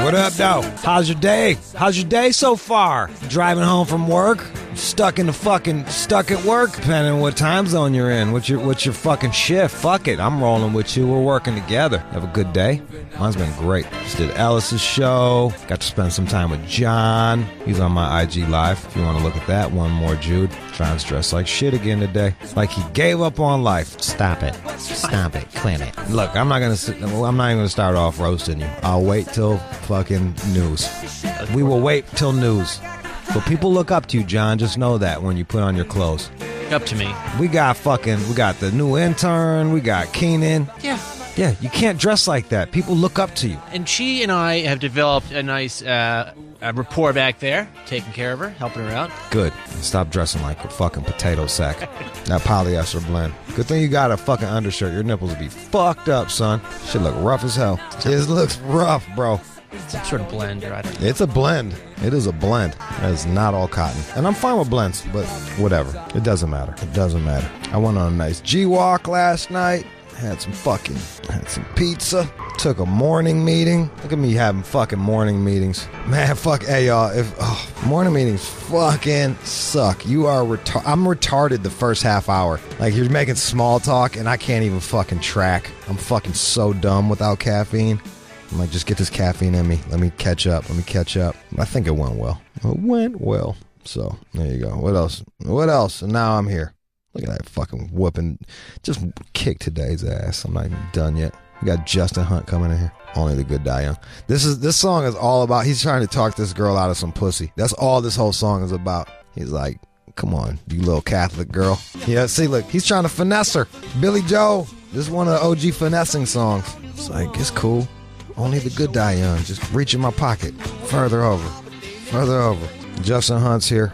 What up, though? How's your day? How's your day so far? Driving home from work? Stuck at work? Depending on what time zone you're in. What's your fucking shift? Fuck it. I'm rolling with you. We're working together. Have a good day? Mine's been great. Just did Ellis's show. Got to spend some time with John. He's on my IG Live. If you want to look at that, one more Jude. John's dressed like shit again today. Like he gave up on life. Stop it. Stop it. Clean it. Look, I'm not even gonna start off roasting you. I'll wait till fucking news. We will wait till news. But people look up to you, John. Just know that when you put on your clothes. Up to me. We got the new intern. We got Keenan. Yeah, you can't dress like that. People look up to you. And she and I have developed a nice rapport back there, taking care of her, helping her out. Good. Stop dressing like a fucking potato sack. That polyester blend. Good thing you got a fucking undershirt. Your nipples will be fucked up, son. Shit look rough as hell. It looks rough, bro. Some sort of blend, right? It's a blend. It is a blend. That is not all cotton. And I'm fine with blends, but whatever. It doesn't matter. It doesn't matter. I went on a nice G-Walk last night. Had some pizza. Took a morning meeting. Look at me having fucking morning meetings. Man, hey y'all. Morning meetings fucking suck. You are I'm retarded the first half hour. Like you're making small talk and I can't even fucking track. I'm fucking so dumb without caffeine. I'm like, just get this caffeine in me. Let me catch up. I think it went well. So there you go. What else? And now I'm here. Look at that fucking whooping. Just kick today's ass. I'm not even done yet. We got Justin Hunte coming in here. Only the good die young. This song is all about, he's trying to talk this girl out of some pussy. That's all this whole song is about. He's like, come on, you little Catholic girl. Yeah, see, look, he's trying to finesse her. Billy Joe, this is one of the OG finessing songs. It's like, it's cool. Only the good die young. Just reach in my pocket. Further over. Justin Hunte's here.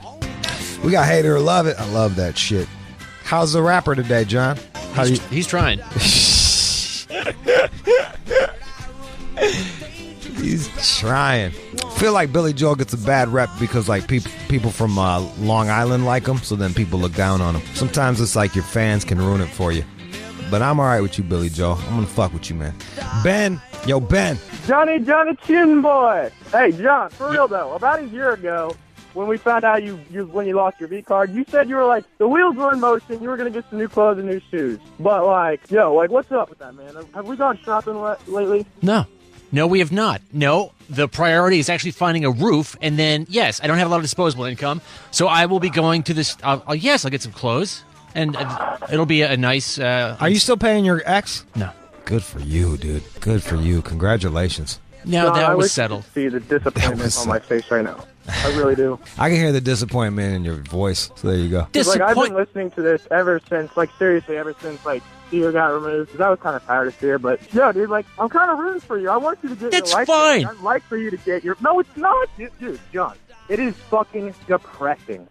We got hate it or love it. I love that shit. How's the rapper today, John? He's trying. He's trying. I feel like Billy Joel gets a bad rep because like people from Long Island like him, so then people look down on him. Sometimes it's like your fans can ruin it for you. But I'm all right with you, Billy Joel. I'm gonna fuck with you, man. Ben. Yo, Ben. Johnny Chin Boy. Hey, John, for real though, about a year ago, when we found out when you lost your V card, you said you were like, the wheels were in motion, you were going to get some new clothes and new shoes. But what's up with that, man? Have we gone shopping lately? No, we have not. No, the priority is actually finding a roof. And then, yes, I don't have a lot of disposable income. So I will be going to this. I'll get some clothes. And it'll be a nice... Are you still paying your ex? No. Good for you, dude. Good for you. Congratulations. No, John, that was settled. I see the disappointment on my face right now. I really do. I can hear the disappointment in your voice. So there you go. I've been listening to this ever since Steer got removed, because I was kind of tired of Steer, but dude, I'm kind of rooting for you. I want you to get That's your life. Fine. I'd like for you to get your... No, it's not. Dude, John, it is fucking depressing.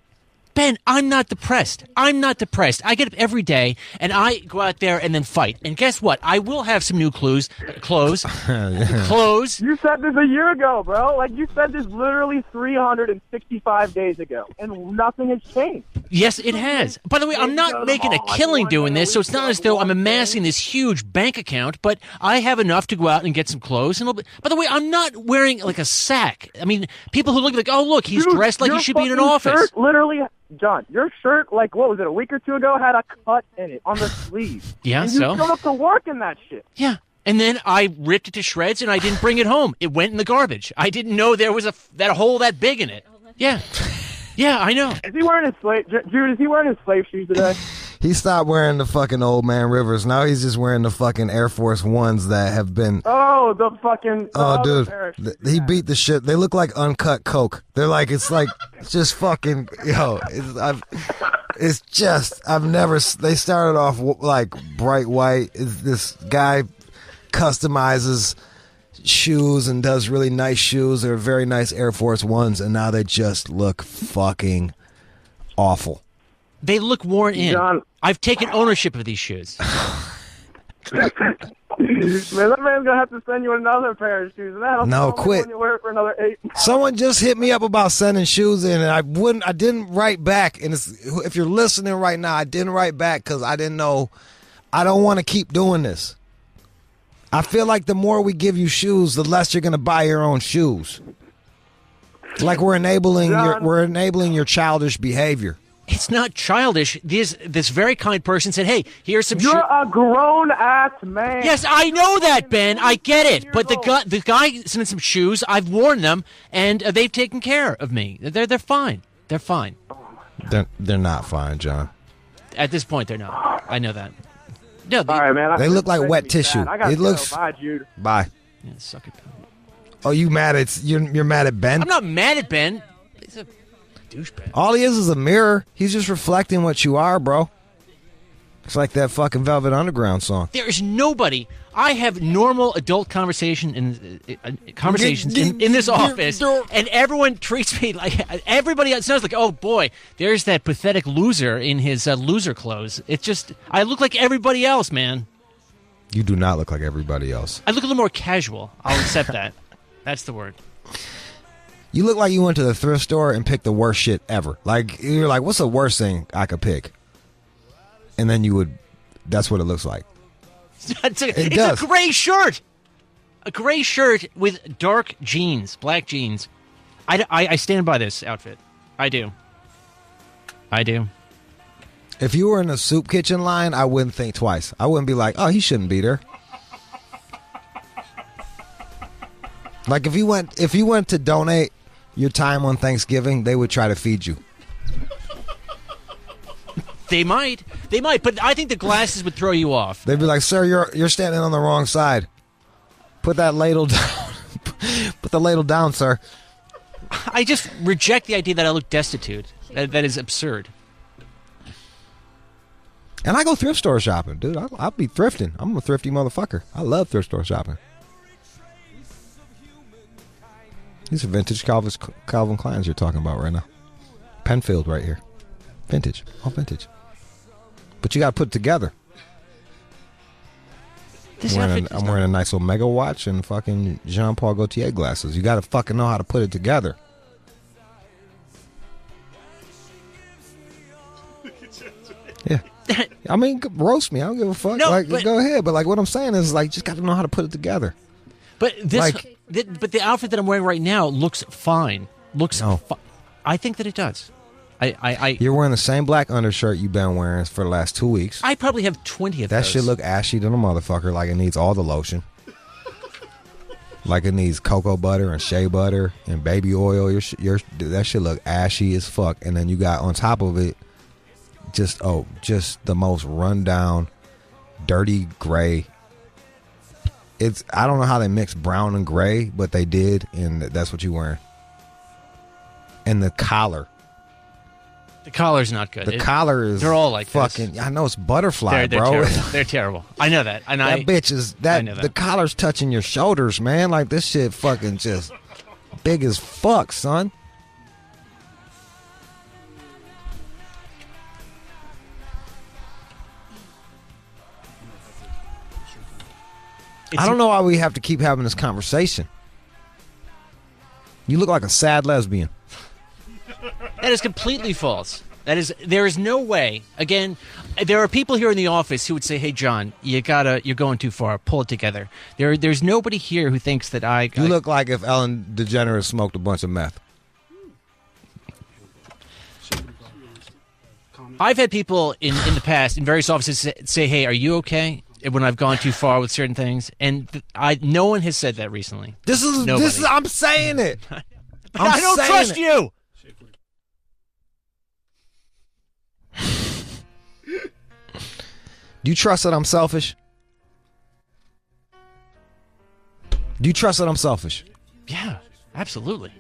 Ben, I'm not depressed. I get up every day, and I go out there and then fight. And guess what? I will have some new clothes. Clothes. You said this a year ago, bro. Like, you said this literally 365 days ago, and nothing has changed. Yes, it has. By the way, I'm not making a killing doing this, so it's not as though I'm amassing this huge bank account, but I have enough to go out and get some clothes. And by the way, I'm not wearing, like, a sack. I mean, people who look like, oh, look, he's dressed like he should be in an office. Shirt, literally... John, your shirt, what was it, a week or two ago, had a cut in it on the sleeve. Yeah, and you so? showed up to work in that shit. Yeah, and then I ripped it to shreds, and I didn't bring it home. It went in the garbage. I didn't know there was that hole that big in it. Yeah. Yeah, I know. Is he wearing his slave shoes today? He stopped wearing the fucking Old Man Rivers. Now he's just wearing the fucking Air Force Ones that have been... Oh, the fucking... Oh, dude. He beat the shit. They look like uncut Coke. They're like, it's just fucking... I've never... They started off like bright white. This guy customizes shoes and does really nice shoes. They're very nice Air Force Ones, and now they just look fucking awful. They look worn in. John. I've taken ownership of these shoes. Man, that man's gonna have to send you another pair of shoes. No, quit. When you wear it for another 8 months. Someone just hit me up about sending shoes in, and I didn't write back. And if you're listening right now, I didn't write back because I didn't know. I don't want to keep doing this. I feel like the more we give you shoes, the less you're going to buy your own shoes. It's like we're enabling your childish behavior. It's not childish. This very kind person said, "Hey, here's some." You're a grown ass man. Yes, I know that, Ben. I get it. But the guy sent some shoes. I've worn them, and they've taken care of me. They're fine. They're fine. They're not fine, John. At this point, they're not. I know that. No, All right, man. They look like wet tissue. It looks. Bye, Jude. Bye. Yeah, suck it. Oh, you're mad at Ben? I'm not mad at Ben. He's a douchebag. All he is a mirror. He's just reflecting what you are, bro. It's like that fucking Velvet Underground song. There is nobody. I have normal adult conversations in this office, and everyone treats me like everybody else knows. Like, oh boy, there's that pathetic loser in his loser clothes. It's just I look like everybody else, man. You do not look like everybody else. I look a little more casual. I'll accept that. That's the word. You look like you went to the thrift store and picked the worst shit ever. Like, you're like, what's the worst thing I could pick? And then you would, that's what it looks like. It's a gray shirt. A gray shirt with dark jeans, black jeans. I stand by this outfit. I do. If you were in a soup kitchen line, I wouldn't think twice. I wouldn't be like, oh, he shouldn't be there. Like if you went to donate your time on Thanksgiving, they would try to feed you. They might, but I think the glasses would throw you off. They'd be like, sir, you're standing on the wrong side. Put that ladle down. Put the ladle down, sir. I just reject the idea that I look destitute. That is absurd. And I go thrift store shopping, dude. I'll be thrifting. I'm a thrifty motherfucker. I love thrift store shopping. These are vintage Calvin Kleins you're talking about right now. Penfield right here. Vintage. All vintage. But you got to put it together. I'm wearing a nice Omega watch and fucking Jean-Paul Gaultier glasses. You got to fucking know how to put it together. Yeah. I mean, roast me. I don't give a fuck. No, go ahead. But like what I'm saying is like just got to know how to put it together. But but the outfit that I'm wearing right now looks fine. I think that it does. You're wearing the same black undershirt you've been wearing for the last 2 weeks. I probably have 20 of that those. That shit look ashy to the motherfucker, like it needs all the lotion. Like it needs cocoa butter and shea butter and baby oil. That shit look ashy as fuck. And then you got on top of it just the most rundown, dirty gray. I don't know how they mixed brown and gray, but they did, and that's what you're wearing. And the collar. The collar's not good. The collar is they're all like fucking. this. I know it's butterfly, they're bro. Terrible. They're terrible. I know that. And that bitch is that. I know that. The collar's touching your shoulders, man. Like this shit, fucking just big as fuck, son. I don't know why we have to keep having this conversation. You look like a sad lesbian. That is completely false. There is no way. Again, there are people here in the office who would say, "Hey, John, you're going too far. Pull it together." There's nobody here who thinks that You look like if Ellen DeGeneres smoked a bunch of meth. I've had people in the past in various offices say, "Hey, are you okay?" When I've gone too far with certain things, and no one has said that recently. This is I'm saying it. I don't trust you. Do you trust that I'm selfish? Do you trust that I'm selfish? Yeah, absolutely.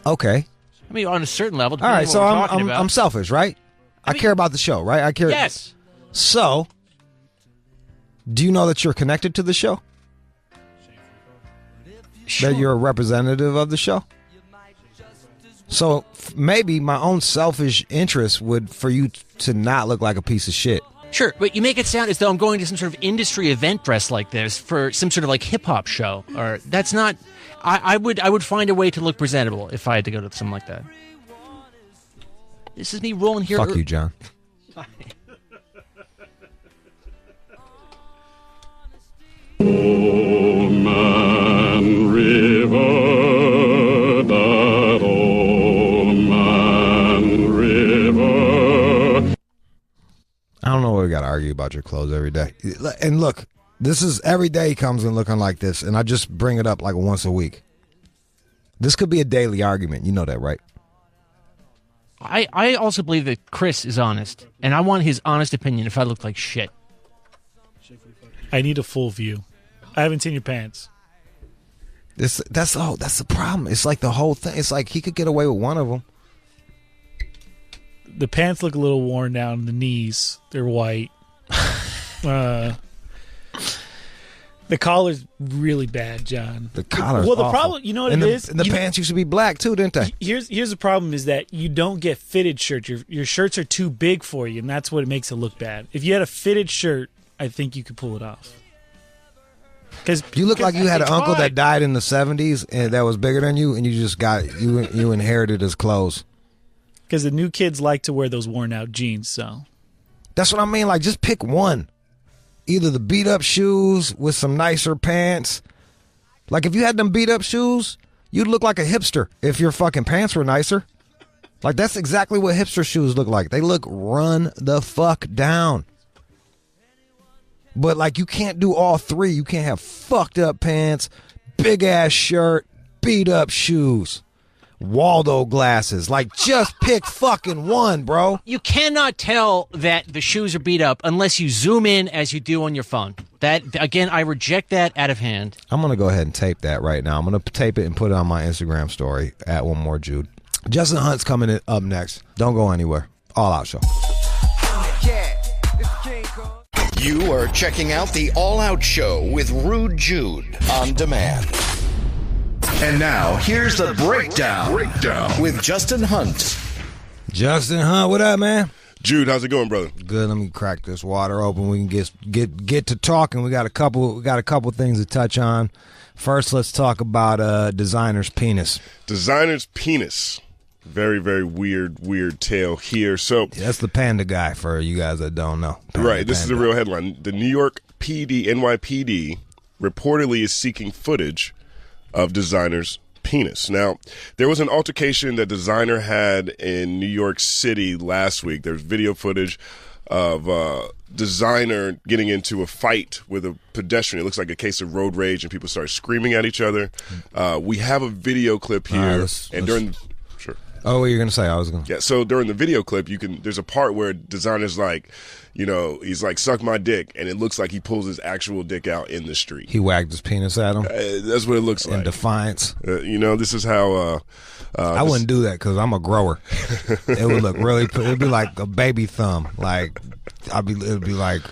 Okay. I mean, on a certain level. All right, so I'm selfish, right? I care about the show, right? I care. Yes. So, do you know that you're connected to the show? Sure. That you're a representative of the show? So maybe my own selfish interest would for you to not look like a piece of shit. Sure, but you make it sound as though I'm going to some sort of industry event dressed like this for some sort of like hip hop show, or that's not. I would find a way to look presentable if I had to go to something like that. This is me rolling here. Fuck you, John. Old Man River, that old man river. I don't know why we got to argue about your clothes every day. And look, this is every day he comes in looking like this, and I just bring it up like once a week. This could be a daily argument. You know that, right? I also believe that Chris is honest, and I want his honest opinion if I look like shit. I need a full view. I haven't seen your pants. That's the problem. It's like the whole thing. It's like he could get away with one of them. The pants look a little worn down. The knees, they're white. The collar's really bad, John. The collar's well, the awful. problem, you know what and it is? And the pants used to be black too, didn't they? Here's the problem: is that you don't get fitted shirts. Your shirts are too big for you, and that's what makes it look bad. If you had a fitted shirt, I think you could pull it off. Because you look like you had an uncle that died in the 70s and that was bigger than you, and you just got you inherited his clothes. Because the new kids like to wear those worn out jeans, so that's what I mean. Like, just pick one. Either the beat up shoes with some nicer pants. Like, if you had them beat up shoes, you'd look like a hipster if your fucking pants were nicer. Like, that's exactly what hipster shoes look like. They look run the fuck down. But, like, you can't do all three. You can't have fucked up pants, big ass shirt, beat up shoes, Waldo glasses. Like, just pick fucking one, bro. You cannot tell that the shoes are beat up unless you zoom in as you do on your phone. That, again, I reject that out of hand. I'm going to go ahead and tape that right now. I'm going to tape it and put it on my Instagram story at One More Jude. Justin Hunt's coming up next. Don't go anywhere. All Out Show. You are checking out the All Out Show with Rude Jude on demand. And now, here's the breakdown with Justin Hunt. Justin Hunt, what up, man? Jude, how's it going, brother? Good. Let me crack this water open. We can get to talking. We got a couple things to touch on. First, let's talk about designer's penis. Designer's penis. Very, very weird tale here. So that's the panda guy for you guys that don't know. Right. This is a real headline. The New York NYPD reportedly is seeking footage of designer's penis. Now, there was an altercation that designer had in New York City last week. There's video footage of designer getting into a fight with a pedestrian. It looks like a case of road rage, and people start screaming at each other. We have a video clip here, Sure. Oh, what you're gonna say? I was gonna. Yeah. So during the video clip, there's a part where designer's like, he's like, suck my dick, and it looks like he pulls his actual dick out in the street. He wagged his penis at him. That's what it looks like. In defiance. This is how. I wouldn't do that because I'm a grower. It would look it'd be like a baby thumb. Like I'd be like,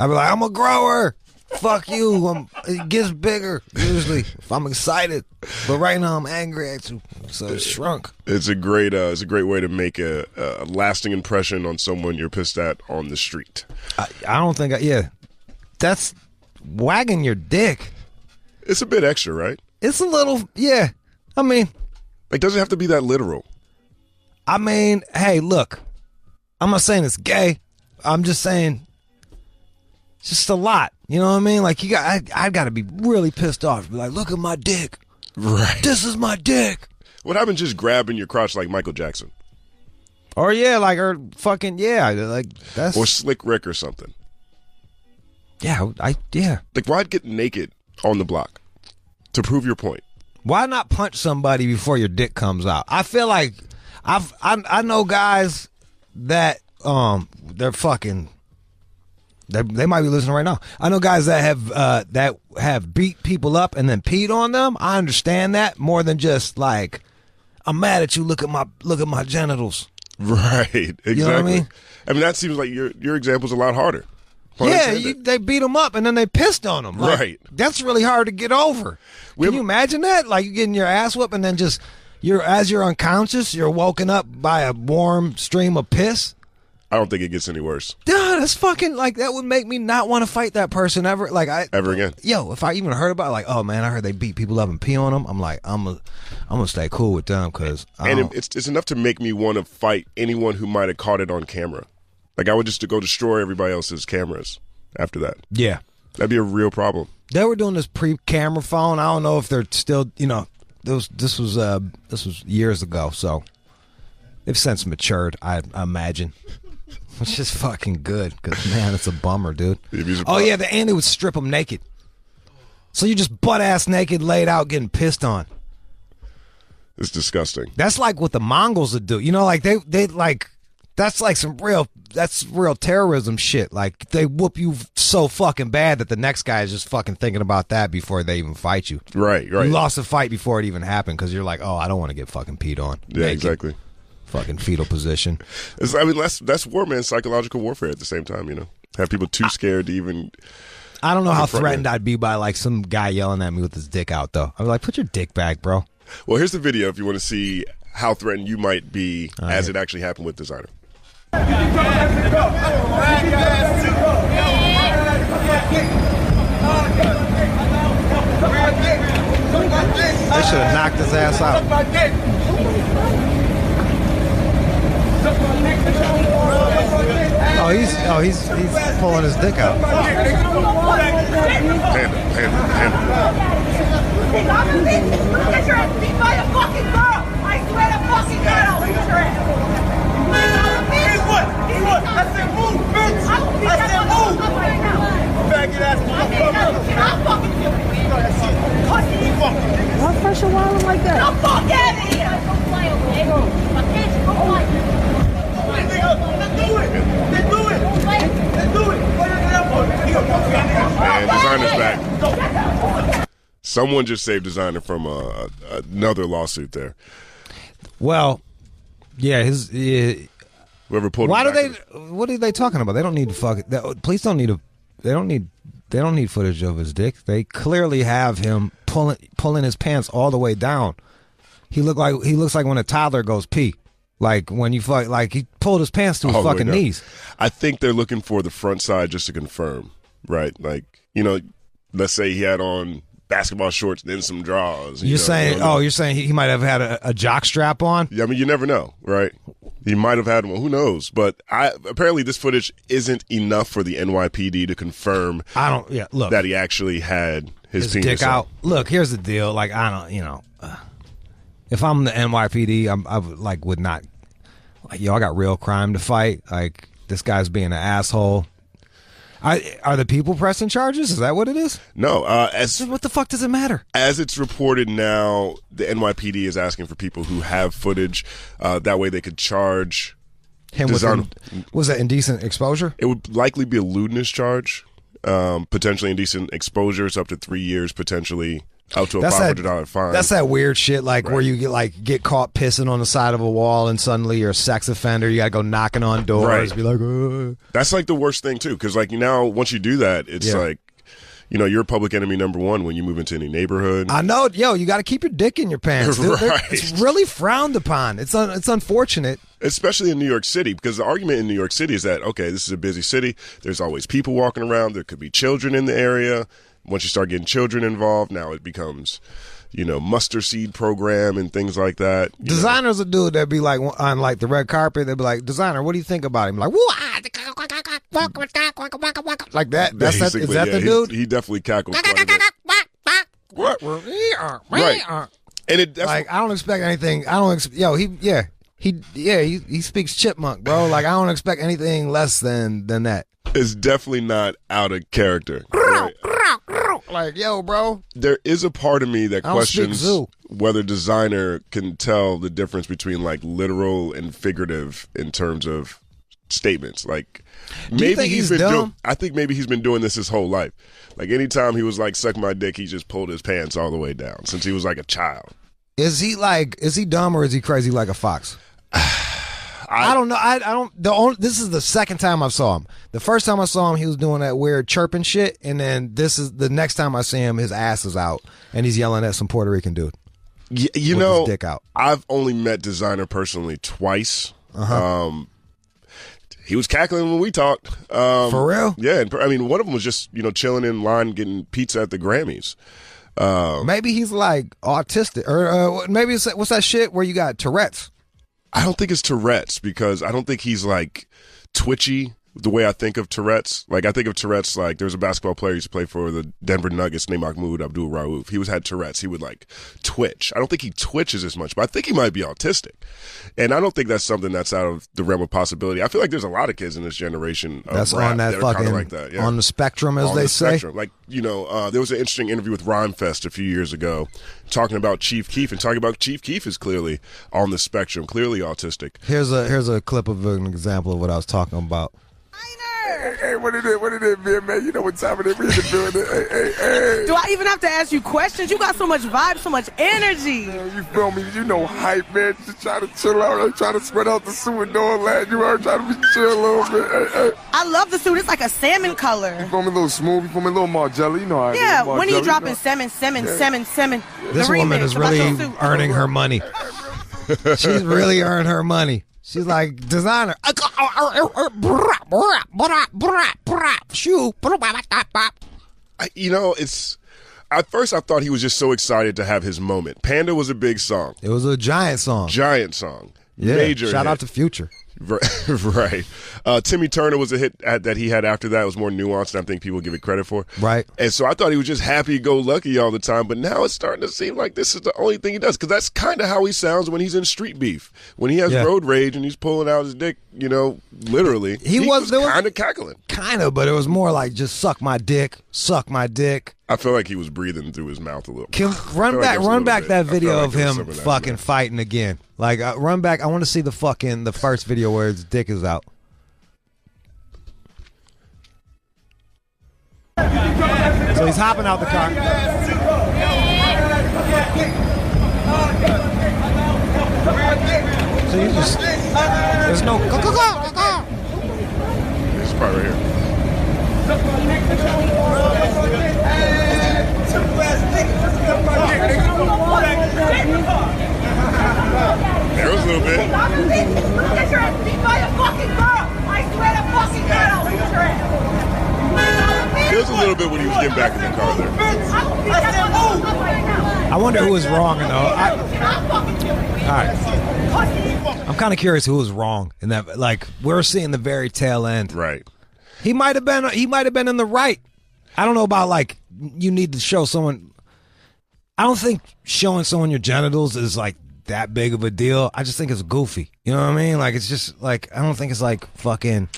I'm a grower. Fuck you. It gets bigger usually if I'm excited, but right now I'm angry at you, so it's shrunk. It's a great way to make a lasting impression on someone you're pissed at on the street. I don't think. That's wagging your dick. It's a bit extra, right? It's a little. Yeah. I mean, it doesn't have to be that literal. I mean, hey, look. I'm not saying it's gay. I'm just saying. It's just a lot. You know what I mean? Like, I got to be really pissed off. Be like, look at my dick. Right. This is my dick. What happened just grabbing your crotch like Michael Jackson? Or like that's. Or Slick Rick or something. Yeah, Like, why'd get naked on the block to prove your point? Why not punch somebody before your dick comes out? I feel like I know guys that they're fucking. They might be listening right now. I know guys that have beat people up and then peed on them. I understand that more than just like, I'm mad at you. Look at my genitals. Right. Exactly. You know what I mean? I mean, that seems like your example's a lot harder. They beat them up and then they pissed on them. Like, right. That's really hard to get over. Can you imagine that? Like, you getting your ass whooped and then just as you're unconscious, you're woken up by a warm stream of piss. I don't think it gets any worse. Duh, that's fucking, like, that would make me not want to fight that person ever. Like, ever again. Yo, if I even heard about it, like, oh man, I heard they beat people up and pee on them. I'm like, I'm gonna stay cool with them because. It's enough to make me want to fight anyone who might have caught it on camera. Like, I would just go destroy everybody else's cameras after that. Yeah. That'd be a real problem. They were doing this pre-camera phone. I don't know if they're still, this was years ago, so they've since matured, I imagine. Which is fucking good, because, man, it's a bummer, dude. Oh, yeah, the Andy would strip them naked. So you just butt-ass naked, laid out, getting pissed on. It's disgusting. That's like what the Mongols would do. Like, they like, that's like that's real terrorism shit. Like, they whoop you so fucking bad that the next guy is just fucking thinking about that before they even fight you. Right. You lost a fight before it even happened, because you're like, oh, I don't want to get fucking peed on. Yeah, naked. Exactly. Fucking fetal position. That's war, man. Psychological warfare at the same time, Have people too scared to even. I don't know how threatened I'd be by like some guy yelling at me with his dick out, though. I'd be like, put your dick back, bro. Well, here's the video if you want to see how threatened you might be as it actually happened with Designer. They should have knocked his ass out. He's pulling his dick out. Hand Look at your ass beat by a fucking girl. I swear to fucking God, I'll beat your ass. He would. I said move, bitch. I said move. Faggot ass motherfucker. I'll fucking kill you. Why pressure wilding like that? No, fuck out of here. Don't play over there. My kids, go play. Let's do it. Man, Designer's back. Someone just saved Designer from another lawsuit there. Well, yeah, whoever pulled. Why do they? What are they talking about? They don't need to fuck it. Police don't need to. They don't need footage of his dick. They clearly have him pulling his pants all the way down. He looks like when a toddler goes pee. Like when you fuck, like he pulled his pants to his fucking knees. I think they're looking for the front side just to confirm, right? Like, let's say he had on basketball shorts, then some drawers. You're saying he might have had a jock strap on? Yeah, I mean, you never know, right? He might have had one. Who knows? But apparently this footage isn't enough for the NYPD to confirm look, that he actually had his penis dick out. Look, here's the deal. Like, I don't, if I'm the NYPD, I would not. Like, I got real crime to fight. Like, this guy's being an asshole. Are the people pressing charges? Is that what it is? No. What the fuck does it matter? As it's reported now, the NYPD is asking for people who have footage. That way they could charge him with was that indecent exposure? It would likely be a lewdness charge. Potentially indecent exposure. It's up to 3 years, potentially. Out to a $500 fine. That's that weird shit, like where you get caught pissing on the side of a wall, and suddenly you're a sex offender. You gotta go knocking on doors, be like, ugh. That's like the worst thing too, because like now once you do that, it's like, you're public enemy number one when you move into any neighborhood. I know, you got to keep your dick in your pants. Right. It's really frowned upon. It's unfortunate. Especially in New York City, because the argument in New York City is that, okay, this is a busy city. There's always people walking around. There could be children in the area. Once you start getting children involved, now it becomes, mustard seed program and things like that. Designer's a dude that'd be like, on like the red carpet, they'd be like, Designer, what do you think about him? Like, like that. Is that the dude? He definitely cackles quite a bit. Right. And I don't expect anything. He speaks chipmunk, bro. Like, I don't expect anything less than that. It's definitely not out of character. Right? Like, yo, bro. There is a part of me that questions whether Designer can tell the difference between like literal and figurative in terms of statements. Like, maybe he's been dumb? I think maybe he's been doing this his whole life. Like, anytime he was like, suck my dick, he just pulled his pants all the way down since he was like a child. Is he dumb or is he crazy like a fox? I don't know. This is the second time I saw him. The first time I saw him, he was doing that weird chirping shit, and then this is the next time I see him, his ass is out, and he's yelling at some Puerto Rican dude. With his dick out. I've only met Designer personally twice. He was cackling when we talked. For real? Yeah, and I mean, one of them was just chilling in line getting pizza at the Grammys. Maybe he's like autistic, or maybe it's what's that shit where you got Tourette's? I don't think it's Tourette's because I don't think he's like twitchy. the way I think of Tourette's. Like, I think of Tourette's like there's a basketball player who used to play for the Denver Nuggets named Mahmoud Abdul-Rauf. He had Tourette's. He would, like, twitch. I don't think he twitches as much, but I think he might be autistic. And I don't think that's something that's out of the realm of possibility. I feel like there's a lot of kids in this generation of that's rap on that that fucking, are like that. Yeah. On the spectrum, as on they the say. Spectrum. Like, there was an interesting interview with Rhymefest a few years ago talking about Chief Keef, and talking about Chief Keef is clearly on the spectrum, clearly autistic. Here's a clip of an example of what I was talking about. Hey, what it is, man? You know what time it is. We in the building. Hey. Do I even have to ask you questions? You got so much vibe, so much energy. You feel me? You know, hype, man. Just trying to chill out. I'm trying to spread out the suit and all that. You are trying to be chill a little bit. Hey. I love the suit. It's like a salmon color. You feel me a little smooth? You feel me a little Margiela? You know how it is. Yeah, Margiela, when are you dropping know? salmon? This woman is really earning her money. She's really earned her money. She's like, designer. It's at first I thought he was just so excited to have his moment. Panda was a big song. It was a giant song. Yeah. Major Shout hit. out to Future. Right. Timmy Turner was a hit that he had after that. It was more nuanced than I think people give it credit for. Right. And so I thought he was just happy-go-lucky all the time, but now it's starting to seem like this is the only thing he does, because that's kind of how he sounds when he's in street beef. When he has road rage and he's pulling out his dick, literally. He was kind of cackling. Kind of, but it was more like just suck my dick. I feel like he was breathing through his mouth a little. Run back that video of him fucking fighting again. Like, run back. I want to see the first video where his dick is out. So he's hopping out the car. So you just, there's no This part right here. There was a little bit. Look at your ass beat by a fucking girl. I swear to fucking God, I'll beat your ass. There was a little bit when he was getting back in the car there. I wonder who was wrong, though. All right. I'm kind of curious who was wrong in that. Like, we're seeing the very tail end. Right. He might have been in the right. I don't know about, like, you need to show someone. I don't think showing someone your genitals is like that big of a deal. I just think it's goofy. You know what I mean? Like, it's just like, I don't think it's like fucking.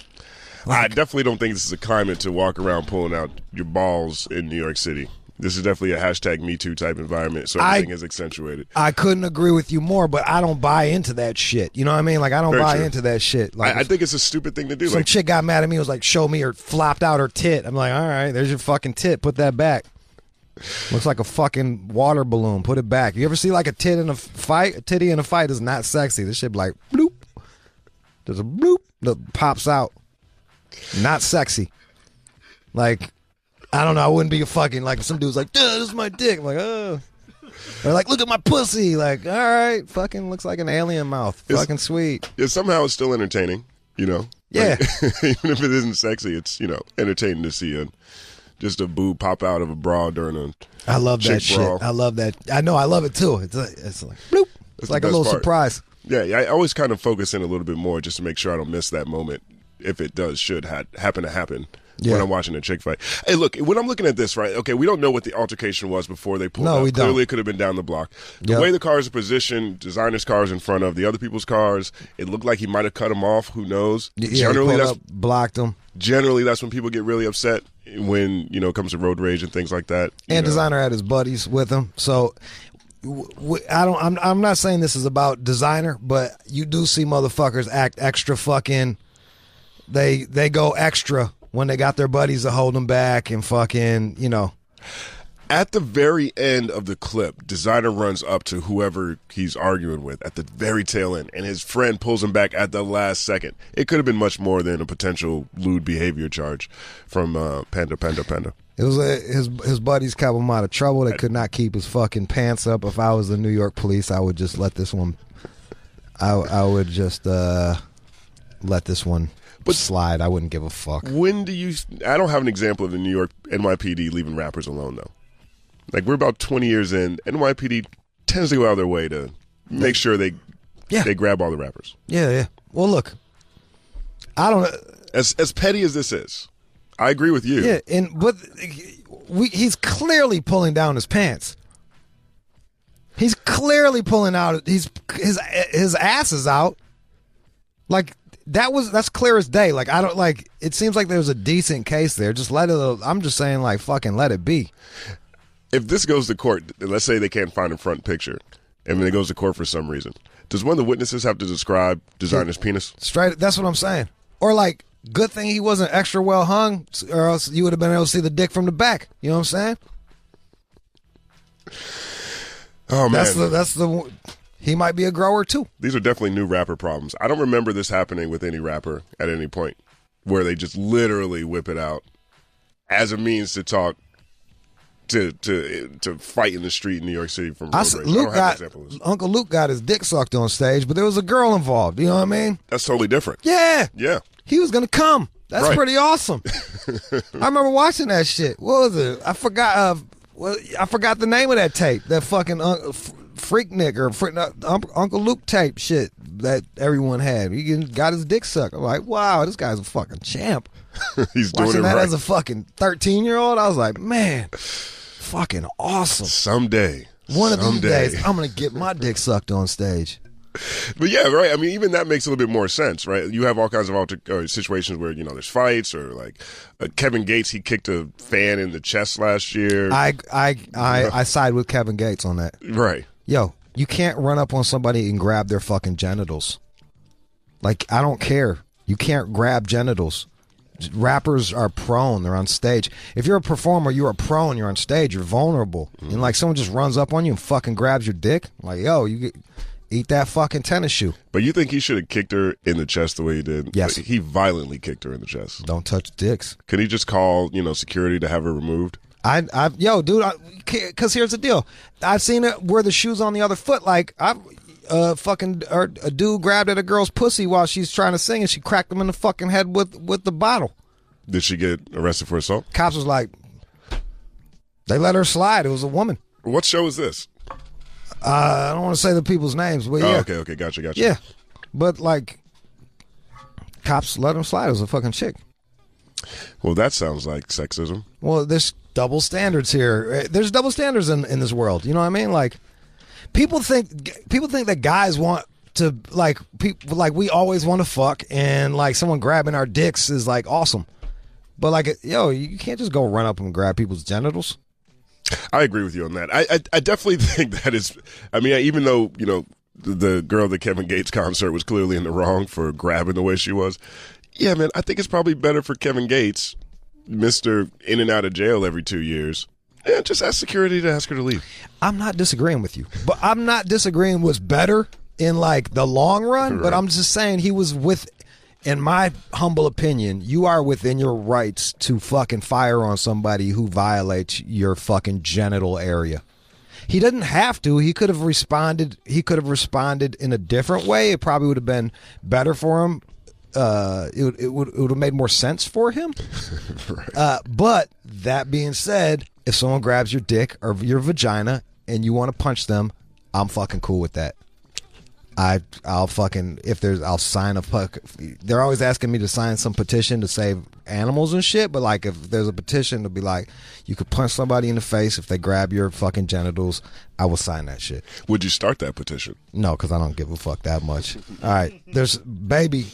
Like, I definitely don't think this is a climate to walk around pulling out your balls in New York City. This is definitely a hashtag Me Too type environment, so everything is accentuated. I couldn't agree with you more, but I don't buy into that shit. You know what I mean? Like, I don't buy into that shit. Like, I think it's a stupid thing to do. Some chick got mad at me, was like, show me, or flopped out her tit. I'm like, all right, there's your fucking tit. Put that back. Looks like a fucking water balloon. Put it back. You ever see like a tit in a fight? A titty in a fight is not sexy. This shit be like, bloop. There's a bloop that pops out. Not sexy. Like, I don't know. I wouldn't be a fucking, like, if some dude's like, dude, this is my dick. I'm like, oh. Or like, look at my pussy. Like, all right, fucking looks like an alien mouth. Fucking sweet. Yeah, somehow it's still entertaining, Yeah. Like, even if it isn't sexy, it's, entertaining to see just a boob pop out of a bra during a I love that brawl. shit. I love that. I know. I love it too. It's like, bloop. It's like a little surprise. Yeah, I always kind of focus in a little bit more just to make sure I don't miss that moment if it should happen to happen when I'm watching a chick fight. Hey, look, when I'm looking at this, right, okay, we don't know what the altercation was before they pulled out. Clearly it could have been down the block. The way the cars are positioned, designer's cars in front of the other people's cars, it looked like he might have cut them off. Who knows? Generally, blocked them. Generally, that's when people get really upset when, it comes to road rage and things like that. And designer had his buddies with him. So I'm not saying this is about designer, but you do see motherfuckers act extra fucking. They go extra when they got their buddies to hold them back and fucking, At the very end of the clip, designer runs up to whoever he's arguing with at the very tail end, and his friend pulls him back at the last second. It could have been much more than a potential lewd behavior charge from Panda. It was his buddies kept him out of trouble. They could not keep his fucking pants up. If I was the New York police, I would just let this one. I would just let this one slide. I wouldn't give a fuck. When do you? I don't have an example of the New York NYPD leaving rappers alone though. Like, we're about 20 years in. NYPD tends to go out of their way to make sure they grab all the rappers. Yeah. Well, look, I don't know. As petty as this is, I agree with you. Yeah, but he's clearly pulling down his pants. He's clearly pulling out. His ass is out. Like that's clear as day. Like I don't like. It seems like there's a decent case there. Just let it. I'm just saying, like fucking let it be. If this goes to court, let's say they can't find a front picture, and then it goes to court for some reason. Does one of the witnesses have to describe designer's penis? Straight. That's what I'm saying. Or like, good thing he wasn't extra well hung, or else you would have been able to see the dick from the back. You know what I'm saying? Oh man, that's the. He might be a grower too. These are definitely new rapper problems. I don't remember this happening with any rapper at any point, where they just literally whip it out as a means to talk. To fight in the street in New York City from road rage. Uncle Luke got his dick sucked on stage, but there was a girl involved. You know what I mean? That's totally different. Yeah. He was gonna come. That's right. Pretty awesome. I remember watching that shit. What was it? I forgot. I forgot the name of that tape. That fucking Freaknik or Uncle Luke tape shit that everyone had. He got his dick sucked. I'm like, wow, this guy's a fucking champ. He's doing Watching it that right. as a fucking 13-year-old, I was like, man, fucking awesome. Someday. One of these days, I'm going to get my dick sucked on stage. But yeah, right. I mean, even that makes a little bit more sense, right? You have all kinds of situations where, there's fights or like Kevin Gates, he kicked a fan in the chest last year. I side with Kevin Gates on that. Right. Yo, you can't run up on somebody and grab their fucking genitals. Like, I don't care. You can't grab genitals. Rappers are prone. They're on stage. If you're a performer, you are prone. You're on stage. You're vulnerable. And like someone just runs up on you and fucking grabs your dick. Like, yo, eat that fucking tennis shoe. But you think he should have kicked her in the chest the way he did? Yes. Like, he violently kicked her in the chest. Don't touch dicks. Could he just call, security to have her removed? Yo, dude, because here's the deal. I've seen it where the shoe's on the other foot. Like, a dude grabbed at a girl's pussy while she's trying to sing, and she cracked him in the fucking head with the bottle. Did she get arrested for assault? Cops was like, they let her slide. It was a woman. What show is this? I don't want to say the people's names, but yeah. Oh, okay, gotcha. Yeah, but like, cops let him slide. It was a fucking chick. Well, that sounds like sexism. Well, there's double standards here. There's double standards in this world. You know what I mean? Like, people think that guys want to we always want to fuck, and like someone grabbing our dicks is like awesome. But like, yo, you can't just go run up and grab people's genitals. I agree with you on that. I definitely think that is. I mean, even though the girl at the Kevin Gates concert was clearly in the wrong for grabbing the way she was. Yeah, man, I think it's probably better for Kevin Gates, Mr. In and out of jail every 2 years. Yeah, just ask security to ask her to leave. I'm not disagreeing with you, but I'm not disagreeing what's better in like the long run. Right. But I'm just saying he was in my humble opinion, you are within your rights to fucking fire on somebody who violates your fucking genital area. He didn't have to. He could have responded. He could have responded in a different way. It probably would have been better for him. It would have made more sense for him. Right. But that being said, if someone grabs your dick or your vagina and you want to punch them, I'm fucking cool with that. I'll fucking I'll sign they're always asking me to sign some petition to save animals and shit, but like if there's a petition to be like you could punch somebody in the face if they grab your fucking genitals, I will sign that shit. Would you start that petition? No, because I don't give a fuck that much. All right, there's baby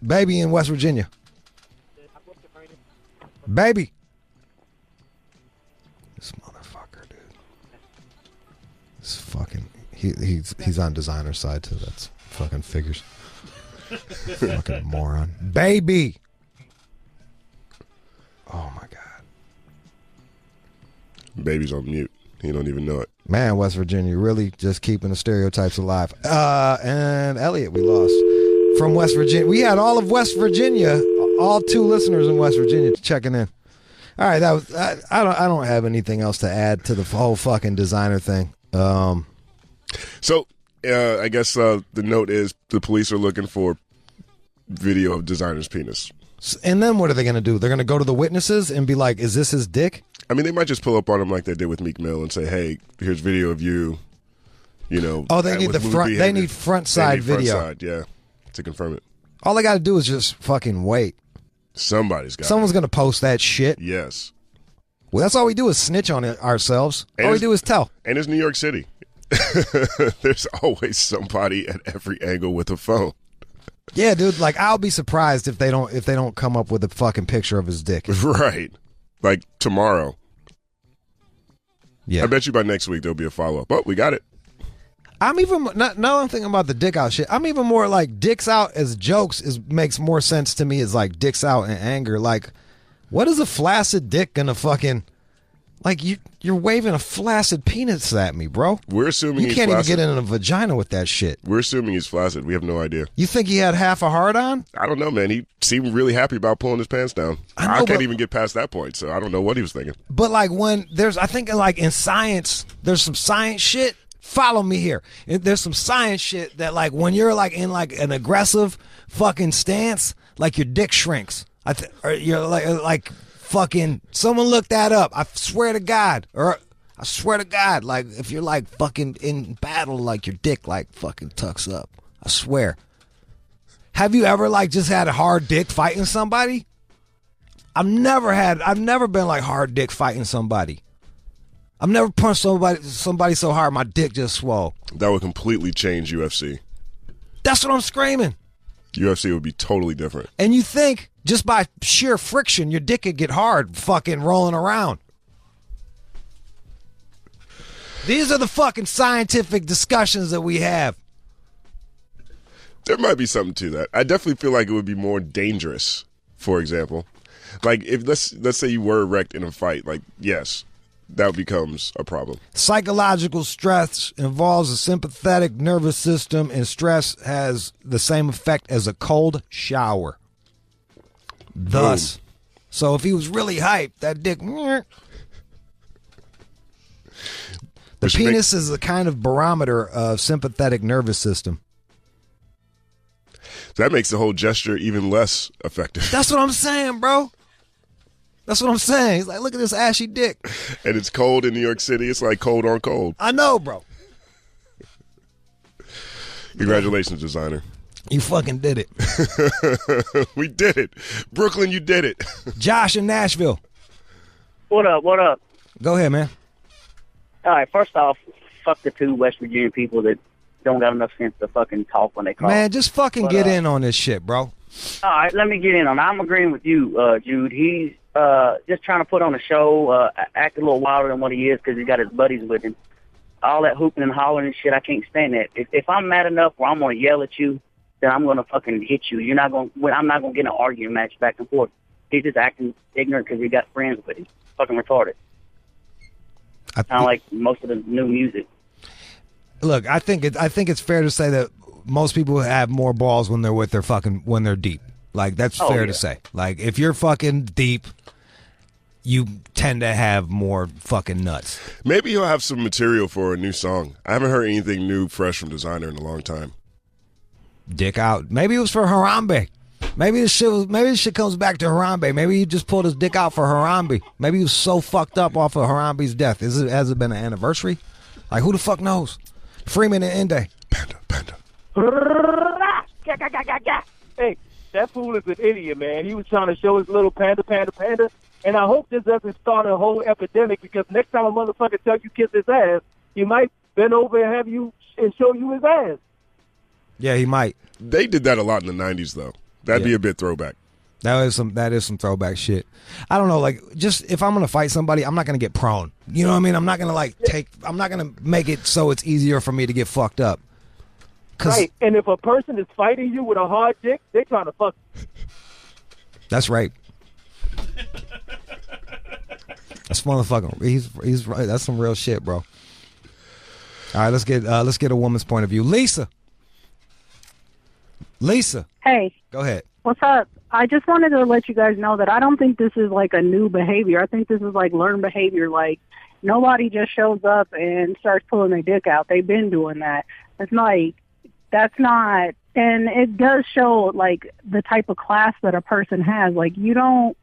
in West Virginia. Baby. This motherfucker, dude. This fucking he's on designer's side too. That's fucking figures. Fucking moron. Baby. Oh my god. Baby's on mute. He don't even know it. Man, West Virginia really just keeping the stereotypes alive. And Elliot, we lost from West Virginia. We had all of West Virginia, all 2 listeners in West Virginia checking in. All right, that was. I don't have anything else to add to the whole fucking designer thing. So I guess the note is the police are looking for video of designer's penis. And then what are they going to do? They're going to go to the witnesses and be like, "Is this his dick?" I mean, they might just pull up on him like they did with Meek Mill and say, "Hey, here's video of you." Oh, they need the front. They need front side video. Front side, yeah, to confirm it. All I got to do is just fucking wait. Somebody's got Someone's going to post that shit. Yes. Well, that's all we do is snitch on it ourselves. And all we do is tell. And it's New York City. There's always somebody at every angle with a phone. Yeah, dude. Like, I'll be surprised if they don't come up with a fucking picture of his dick. Right. Like tomorrow. Yeah. I bet you by next week there'll be a follow-up. Oh, we got it. I'm even now I'm thinking about the dick out shit. I'm even more like dicks out as jokes makes more sense to me as like dicks out in anger. Like, what is a flaccid dick gonna fucking like? You're waving a flaccid penis at me, bro. We're assuming you he's can't flaccid. even get in a vagina with that shit. We're assuming he's flaccid. We have no idea. You think he had half a hard on? I don't know, man. He seemed really happy about pulling his pants down. I can't even get past that point, so I don't know what he was thinking. But like I think like in science, there's some science shit. Follow me here. There's some science shit that like when you're like in like an aggressive fucking stance, like your dick shrinks. Or you're like fucking. Someone look that up. I swear to God. Like if you're like fucking in battle, like your dick like fucking tucks up. I swear. Have you ever like just had a hard dick fighting somebody? I've never been like hard dick fighting somebody. I've never punched somebody so hard my dick just swole. That would completely change UFC. That's what I'm screaming. UFC would be totally different. And you think just by sheer friction your dick could get hard fucking rolling around. These are the fucking scientific discussions that we have. There might be something to that. I definitely feel like it would be more dangerous, for example. Like if let's say you were erect in a fight, like yes, that becomes a problem. Psychological stress involves the sympathetic nervous system, and stress has the same effect as a cold shower. Thus, so if he was really hyped, that dick. The penis is a kind of barometer of sympathetic nervous system. That makes the whole gesture even less effective. That's what I'm saying, bro. That's what I'm saying. He's like, look at this ashy dick. And it's cold in New York City. It's like cold on cold. I know, bro. Congratulations, designer. You fucking did it. We did it. Brooklyn, you did it. Josh in Nashville. What up? What up? Go ahead, man. All right, first off, fuck the two West Virginia people that don't got enough sense to fucking talk when they call. Man, just fucking get in on this shit, bro. All right, let me get in on it. I'm agreeing with you, Jude. He's just trying to put on a show, act a little wilder than what he is because he's got his buddies with him. All that hooping and hollering and shit, I can't stand that. If I'm mad enough where I'm going to yell at you, then I'm going to fucking hit you. I'm not going to get in an arguing match back and forth. He's just acting ignorant because he got friends with him. Fucking retarded. Kind of like most of the new music. Look, I think it's fair to say that most people have more balls when they're deep. Like that's fair to say. Like if you're fucking deep, you tend to have more fucking nuts. Maybe he'll have some material for a new song. I haven't heard anything new, fresh from Designer in a long time. Dick out. Maybe it was for Harambe. Maybe this shit comes back to Harambe. Maybe he just pulled his dick out for Harambe. Maybe he was so fucked up off of Harambe's death. Has it been an anniversary? Like who the fuck knows? Freeman and Inde. Panda. Hey, that fool is an idiot, man. He was trying to show his little panda. And I hope this doesn't start a whole epidemic because next time a motherfucker tells you kiss his ass, he might bend over and have you and show you his ass. Yeah, he might. They did that a lot in the 90s, though. That'd be a bit throwback. That is some throwback shit. I don't know, like just if I'm gonna fight somebody, I'm not gonna get prone. You know what I mean? I'm not gonna make it so it's easier for me to get fucked up. Right. And if a person is fighting you with a hard dick, they trying to fuck you. That's right. That's motherfucking. He's right. That's some real shit, bro. All right, let's get a woman's point of view. Lisa. Hey. Go ahead. What's up? I just wanted to let you guys know that I don't think this is like a new behavior. I think this is like learned behavior. Like nobody just shows up and starts pulling their dick out. They've been doing that. It's like that's not, and it does show like the type of class that a person has. Like you don't,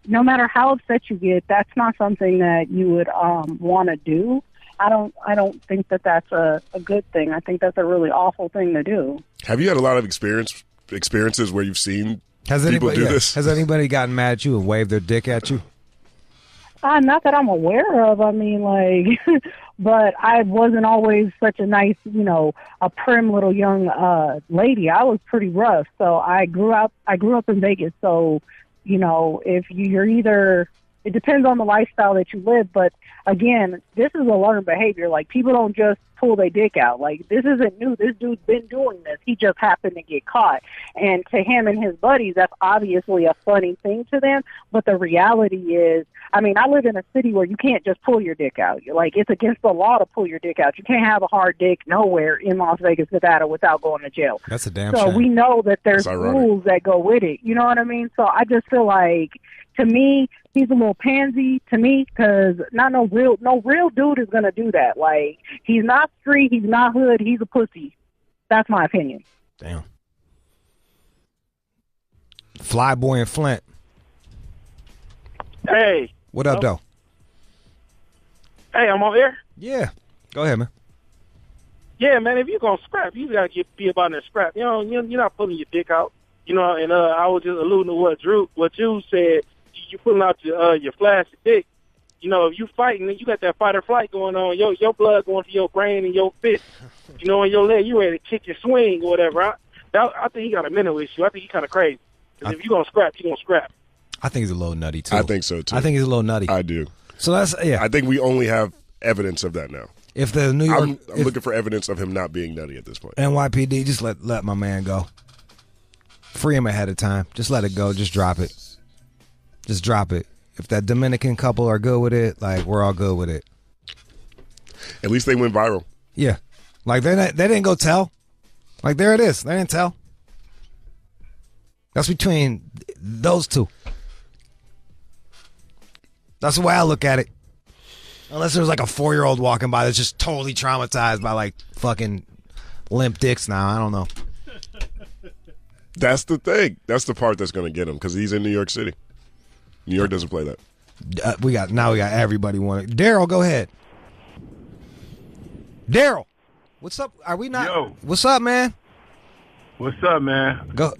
no matter how upset you get, that's not something that you would want to do. I don't think that that's a good thing. I think that's a really awful thing to do. Have you had a lot of experience experiences where you've seen Has people anybody do this? Has anybody gotten mad at you and waved their dick at you? Not that I'm aware of. I mean, like, but I wasn't always such a nice, a prim little young lady. I was pretty rough. So I grew up in Vegas. So, if you're either, it depends on the lifestyle that you live. But again, this is a learned behavior. Like, people don't just pull their dick out. Like, this isn't new. This dude's been doing this. He just happened to get caught. And to him and his buddies, that's obviously a funny thing to them. But the reality is, I mean, I live in a city where you can't just pull your dick out. Like, it's against the law to pull your dick out. You can't have a hard dick nowhere in Las Vegas, Nevada without going to jail. That's a damn So shame. we know that there's rules that go with it. You know what I mean? So I just feel like, to me, he's a little pansy to me, because no real dude is gonna do that. Like, he's not street, he's not hood, he's a pussy. That's my opinion. Damn. Flyboy and Flint. Hey. What up, though? Hey, I'm over here. Yeah. Go ahead, man. Yeah, man, if you're going to scrap, you got to be about that scrap. You're not pulling your dick out. And I was just alluding to what Jude said. You pulling out your flashy dick. If you fighting, you got that fight or flight going on. Your blood going to your brain and your fist. In your leg, you ready to kick your swing or whatever. I think he got a mental issue. I think he kind of crazy. Because if you're going to scrap, you're going to scrap. I think he's a little nutty, too. I think so, too. I think he's a little nutty. I do. So that's, yeah. I think we only have evidence of that now. If the New York... I'm looking for evidence of him not being nutty at this point. NYPD, just let my man go. Free him ahead of time. Just let it go. Just drop it. Just drop it. If that Dominican couple are good with it, like, we're all good with it. At least they went viral. Yeah. Like, they didn't go tell. Like, there it is. They didn't tell. That's between those two. That's the way I look at it. Unless there's like a 4-year-old walking by that's just totally traumatized by like fucking limp dicks now. I don't know. That's the thing. That's the part that's going to get him, because he's in New York City. New York doesn't play that. We got everybody wanting. Daryl, go ahead. Daryl, what's up? Are we not? Yo. What's up, man? What's up, man? Go.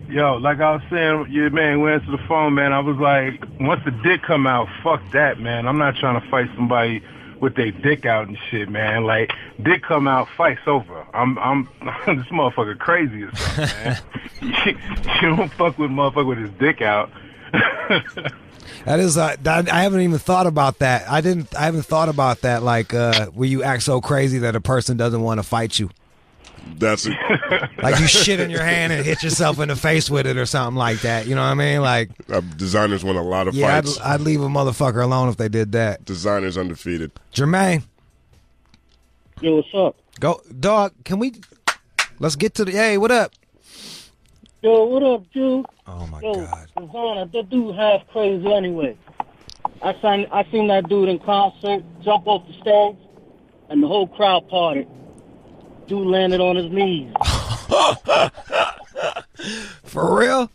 Yo, like I was saying, your man went to the phone, man. I was like, once the dick come out, fuck that, man. I'm not trying to fight somebody with their dick out and shit, man. Like, dick come out, fight's over. I'm this motherfucker crazy or something, man. You don't fuck with a motherfucker with his dick out. That is, I haven't even thought about that. I haven't thought about that. Like, where you act so crazy that a person doesn't want to fight you. That's it. Like, you shit in your hand and hit yourself in the face with it or something like that. You know what I mean? Like, designers won a lot of yeah, fights. I'd leave a motherfucker alone if they did that. Designers undefeated. Jermaine. Yo, what's up? Go, dog. Let's get to the. Hey, what up? Yo, what up, Jude? Oh my God. Designer, that dude half crazy anyway. I seen that dude in concert jump off the stage, and the whole crowd parted. Dude landed on his knees. For real?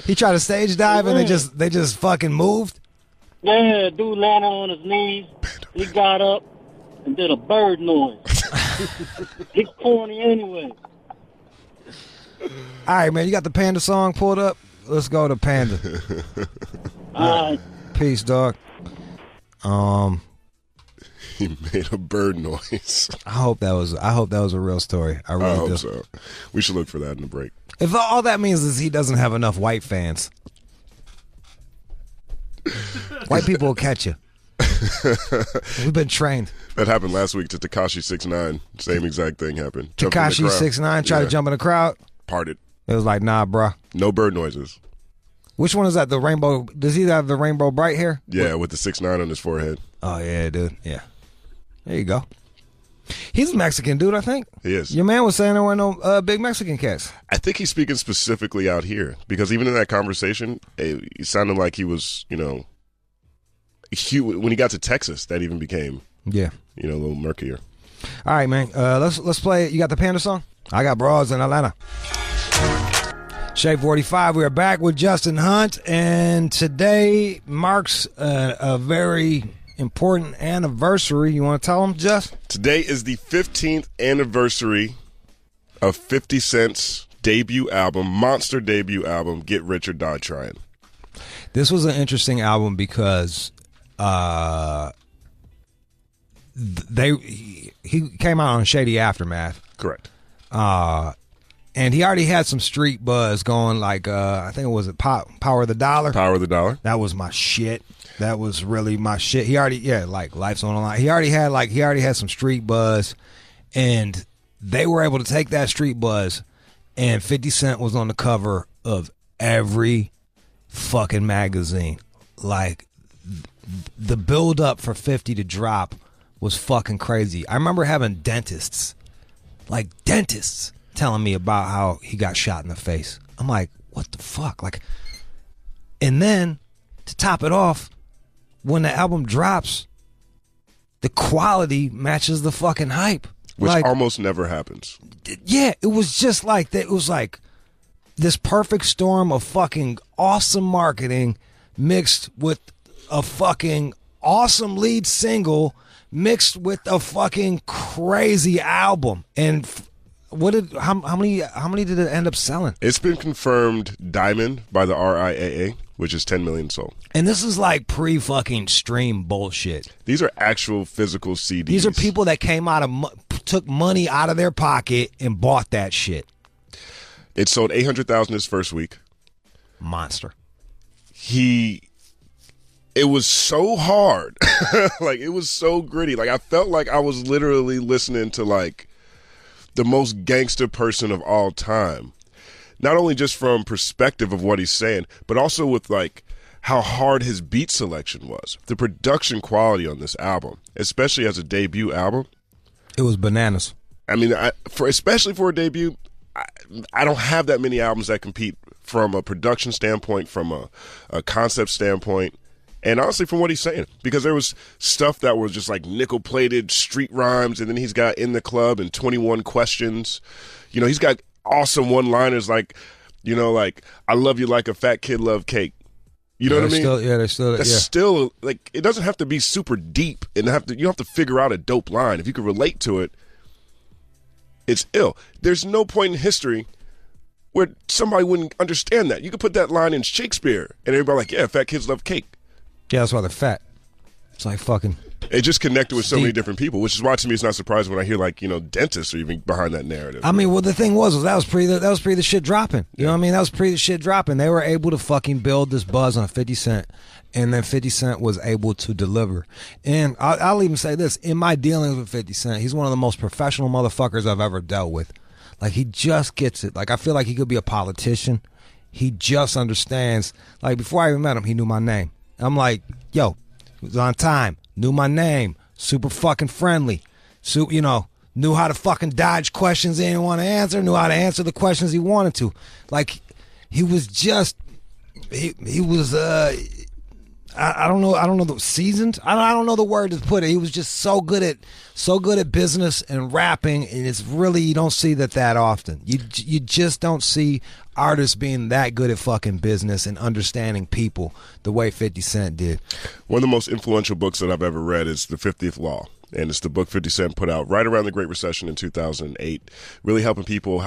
He tried to stage dive and they just fucking moved? Yeah, dude landed on his knees. He got up and did a bird noise. He's corny anyway. All right, man. You got the Panda song pulled up? Let's go to Panda. All right. Peace, dog. He made a bird noise. I hope that was a real story. I really hope do. so. We should look for that in the break. If all that means is he doesn't have enough white fans. White people will catch you. We've been trained. That happened last week to Tekashi 6ix9ine. Same exact thing happened. Tekashi 6ix9ine tried to jump in the crowd. Parted. It was like, nah, bruh. No bird noises. Which one is that? The rainbow? Does he have the rainbow bright hair? Yeah, with the 6ix9ine on his forehead. Oh yeah, dude. Yeah. There you go. He's a Mexican dude, I think. He is. Your man was saying there weren't no big Mexican cats. I think he's speaking specifically out here, because even in that conversation, it sounded like he was, when he got to Texas, that even became, a little murkier. All right, man. Let's play it. You got the Panda song? I got Bras in Atlanta. Shape 45. We are back with Justin Hunt, and today marks a very important anniversary. You want to tell them, Just? Today is the 15th anniversary of 50 Cent's debut album, monster debut album, Get Rich or Die Tryin'. This was an interesting album because he came out on Shady Aftermath. Correct. And he already had some street buzz going, like I think it was Power of the Dollar. Power of the Dollar. That was my shit. That was really my shit. He already, like Life's on the Line. He already had some street buzz, and they were able to take that street buzz, and 50 Cent was on the cover of every fucking magazine. Like the build up for 50 to drop was fucking crazy. I remember having dentists telling me about how he got shot in the face. I'm like, what the fuck? Like, and then to top it off, when the album drops, the quality matches the fucking hype. Which like, almost never happens. Yeah, it was just like that. It was like this perfect storm of fucking awesome marketing mixed with a fucking awesome lead single mixed with a fucking crazy album. And how many did it end up selling? It's been confirmed diamond by the RIAA, which is 10 million sold. And this is like pre-fucking stream bullshit. These are actual physical CDs. These are people that came out of took money out of their pocket and bought that shit. It sold 800,000 his first week. Monster. It was so hard. Like, it was so gritty. Like, I felt like I was literally listening to like the most gangster person of all time. Not only just from perspective of what he's saying, but also with like how hard his beat selection was. The production quality on this album, especially as a debut album, it was bananas. I mean, especially for a debut, I don't have that many albums that compete from a production standpoint, from a concept standpoint, and honestly from what he's saying. Because there was stuff that was just like nickel-plated street rhymes, and then he's got In the Club and 21 Questions. You know, he's got awesome one-liners like, you know, like, I love you like a fat kid love cake. You know what I mean? That's still, like, it doesn't have to be super deep, and you don't have to figure out a dope line. If you can relate to it, it's ill. There's no point in history where somebody wouldn't understand that. You could put that line in Shakespeare, and everybody like, yeah, fat kids love cake. Yeah, that's why they're fat. It's like fucking... It just connected with so many different people, which is why to me it's not surprising when I hear like, you know, dentists are even behind that narrative. I mean, well, the thing was that was pre the shit dropping. You know what I mean? That was pre the shit dropping. They were able to fucking build this buzz on 50 Cent, and then 50 Cent was able to deliver. And I'll even say this: in my dealings with 50 Cent, he's one of the most professional motherfuckers I've ever dealt with. Like, he just gets it. Like, I feel like he could be a politician. He just understands. Like, before I even met him, he knew my name. I'm like, yo, he was on time. Knew my name, super fucking friendly, you know, knew how to fucking dodge questions he didn't want to answer, knew how to answer the questions he wanted to. Like, he was just, he was, I don't know the seasoned. I don't know the word to put it. He was just so good at business and rapping, and it's really, you don't see that often. You just don't see artists being that good at fucking business and understanding people the way 50 Cent did. One of the most influential books that I've ever read is The 50th Law. And it's the book 50 Cent put out right around the Great Recession in 2008, really helping people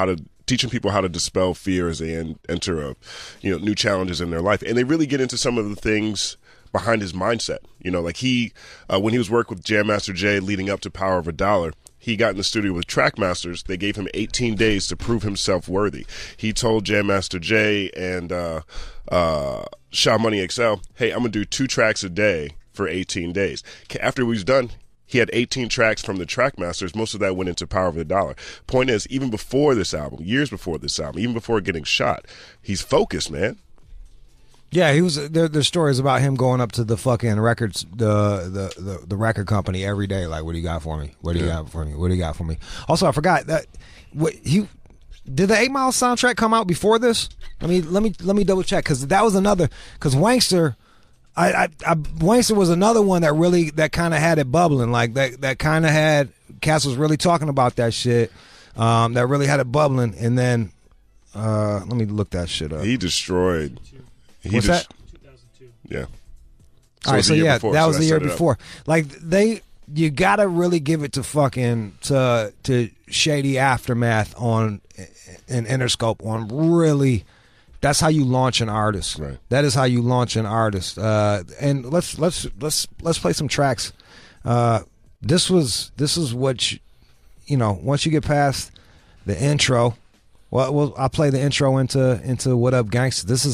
teaching people how to dispel fear as they enter new challenges in their life. And they really get into some of the things behind his mindset. You know, like when he was working with Jam Master Jay leading up to Power of a Dollar, he got in the studio with Trackmasters. They gave him 18 days to prove himself worthy. He told Jam Master Jay and Shaw Money XL, hey, I'm going to do 2 tracks a day for 18 days. After he was done, he had 18 tracks from the Trackmasters. Most of that went into Power of the Dollar. Point is, even before this album, years before this album, even before getting shot, he's focused, man. Yeah, he was. There's stories about him going up to the fucking records, the record company every day. Like, what do you got for me? What do you got for me? What do you got for me? Also, I forgot that did the 8 Mile soundtrack come out before this? Let me double check, because that was another. Because Wankster, Wankster was another one that kind of had it bubbling. Like that kind of had Cass was really talking about that shit. That really had it bubbling, and then let me look that shit up. He destroyed. What's that? 2002. Yeah. All right, so yeah, that was the year before. Like, you gotta really give it to fucking to Shady Aftermath on in Interscope on really. That's how you launch an artist. Right. That is how you launch an artist. And let's play some tracks. This is what you know. Once you get past the intro, well, I'll play the intro into What Up Gangsta. This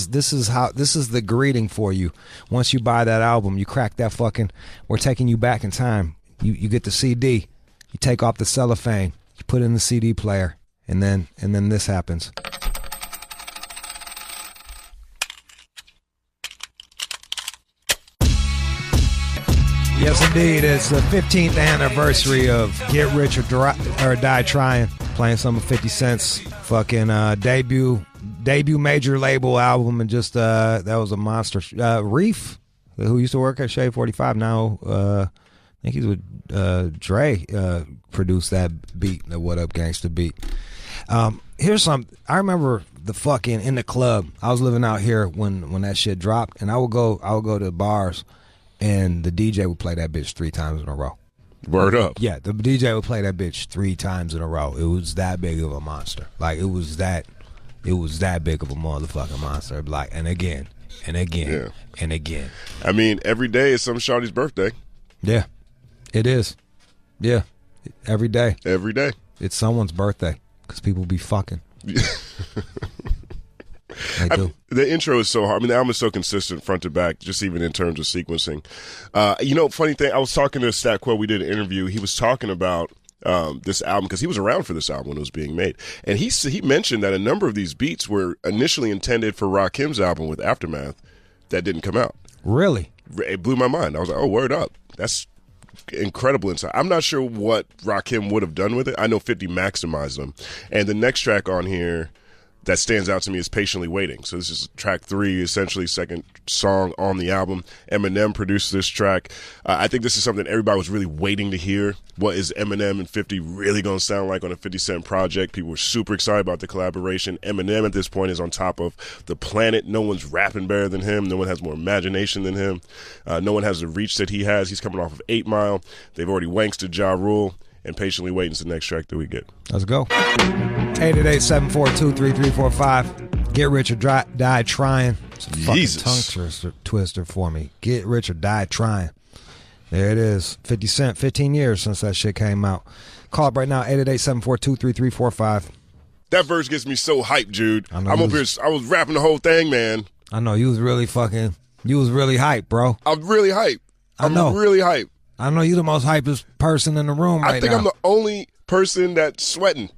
is the greeting for you. Once you buy that album, you crack that fucking. We're taking you back in time. You get the CD. You take off the cellophane. You put it in the CD player, and then this happens. Yes, indeed. It's the 15th anniversary of Get Rich or Die Tryin'. Playing some of 50 Cent's fucking debut major label album, and just that was a monster. Reef, who used to work at Shade 45, now I think he's with Dre, produced that beat, the What Up Gangsta beat. Here's some. I remember the fucking in the club. I was living out here when that shit dropped, and I would go to bars. And the DJ would play that bitch 3 times in a row. Word up. Yeah, the DJ would play that bitch 3 times in a row. It was that big of a monster. Like, it was that big of a motherfucking monster. Like, and again, and again, Yeah. and again. I mean, every day is some shawty's birthday. Yeah, it is. Yeah, every day. Every day. It's someone's birthday because people be fucking. They do. The intro is so hard. I mean, the album is so consistent front to back, just even in terms of sequencing. Funny thing, I was talking to Stat Quo. We did an interview. He was talking about this album because he was around for this album when it was being made. And he mentioned that a number of these beats were initially intended for Rakim's album with Aftermath that didn't come out. Really? It blew my mind. I was like, oh, word up. That's incredible insight. I'm not sure what Rakim would have done with it. I know 50 maximized them. And the next track on here that stands out to me is Patiently Waiting. So this is track 3, essentially second song on the album. Eminem produced this track. I think this is something everybody was really waiting to hear. What is Eminem and 50 really going to sound like on a 50 Cent project? People were super excited about the collaboration. Eminem at this point is on top of the planet. No one's rapping better than him. No one has more imagination than him. No one has the reach that he has. He's coming off of 8 Mile. They've already wanked Ja Rule. And Patiently Waiting is the next track that we get. Let's go. 888-742-3345. Get Rich or Die Tryin'. It's a fucking tongue twister for me. Get Rich or Die Tryin'. There it is. 50 Cent, 15 years since that shit came out. Call up right now, 888-742-3345. That verse gets me so hyped, Jude. I'm up here. I was rapping the whole thing, man. I know. You was really hyped, bro. I'm really hyped. I'm really hyped. I know you're the most hypest person in the room right now. I think I'm the only person that's sweating.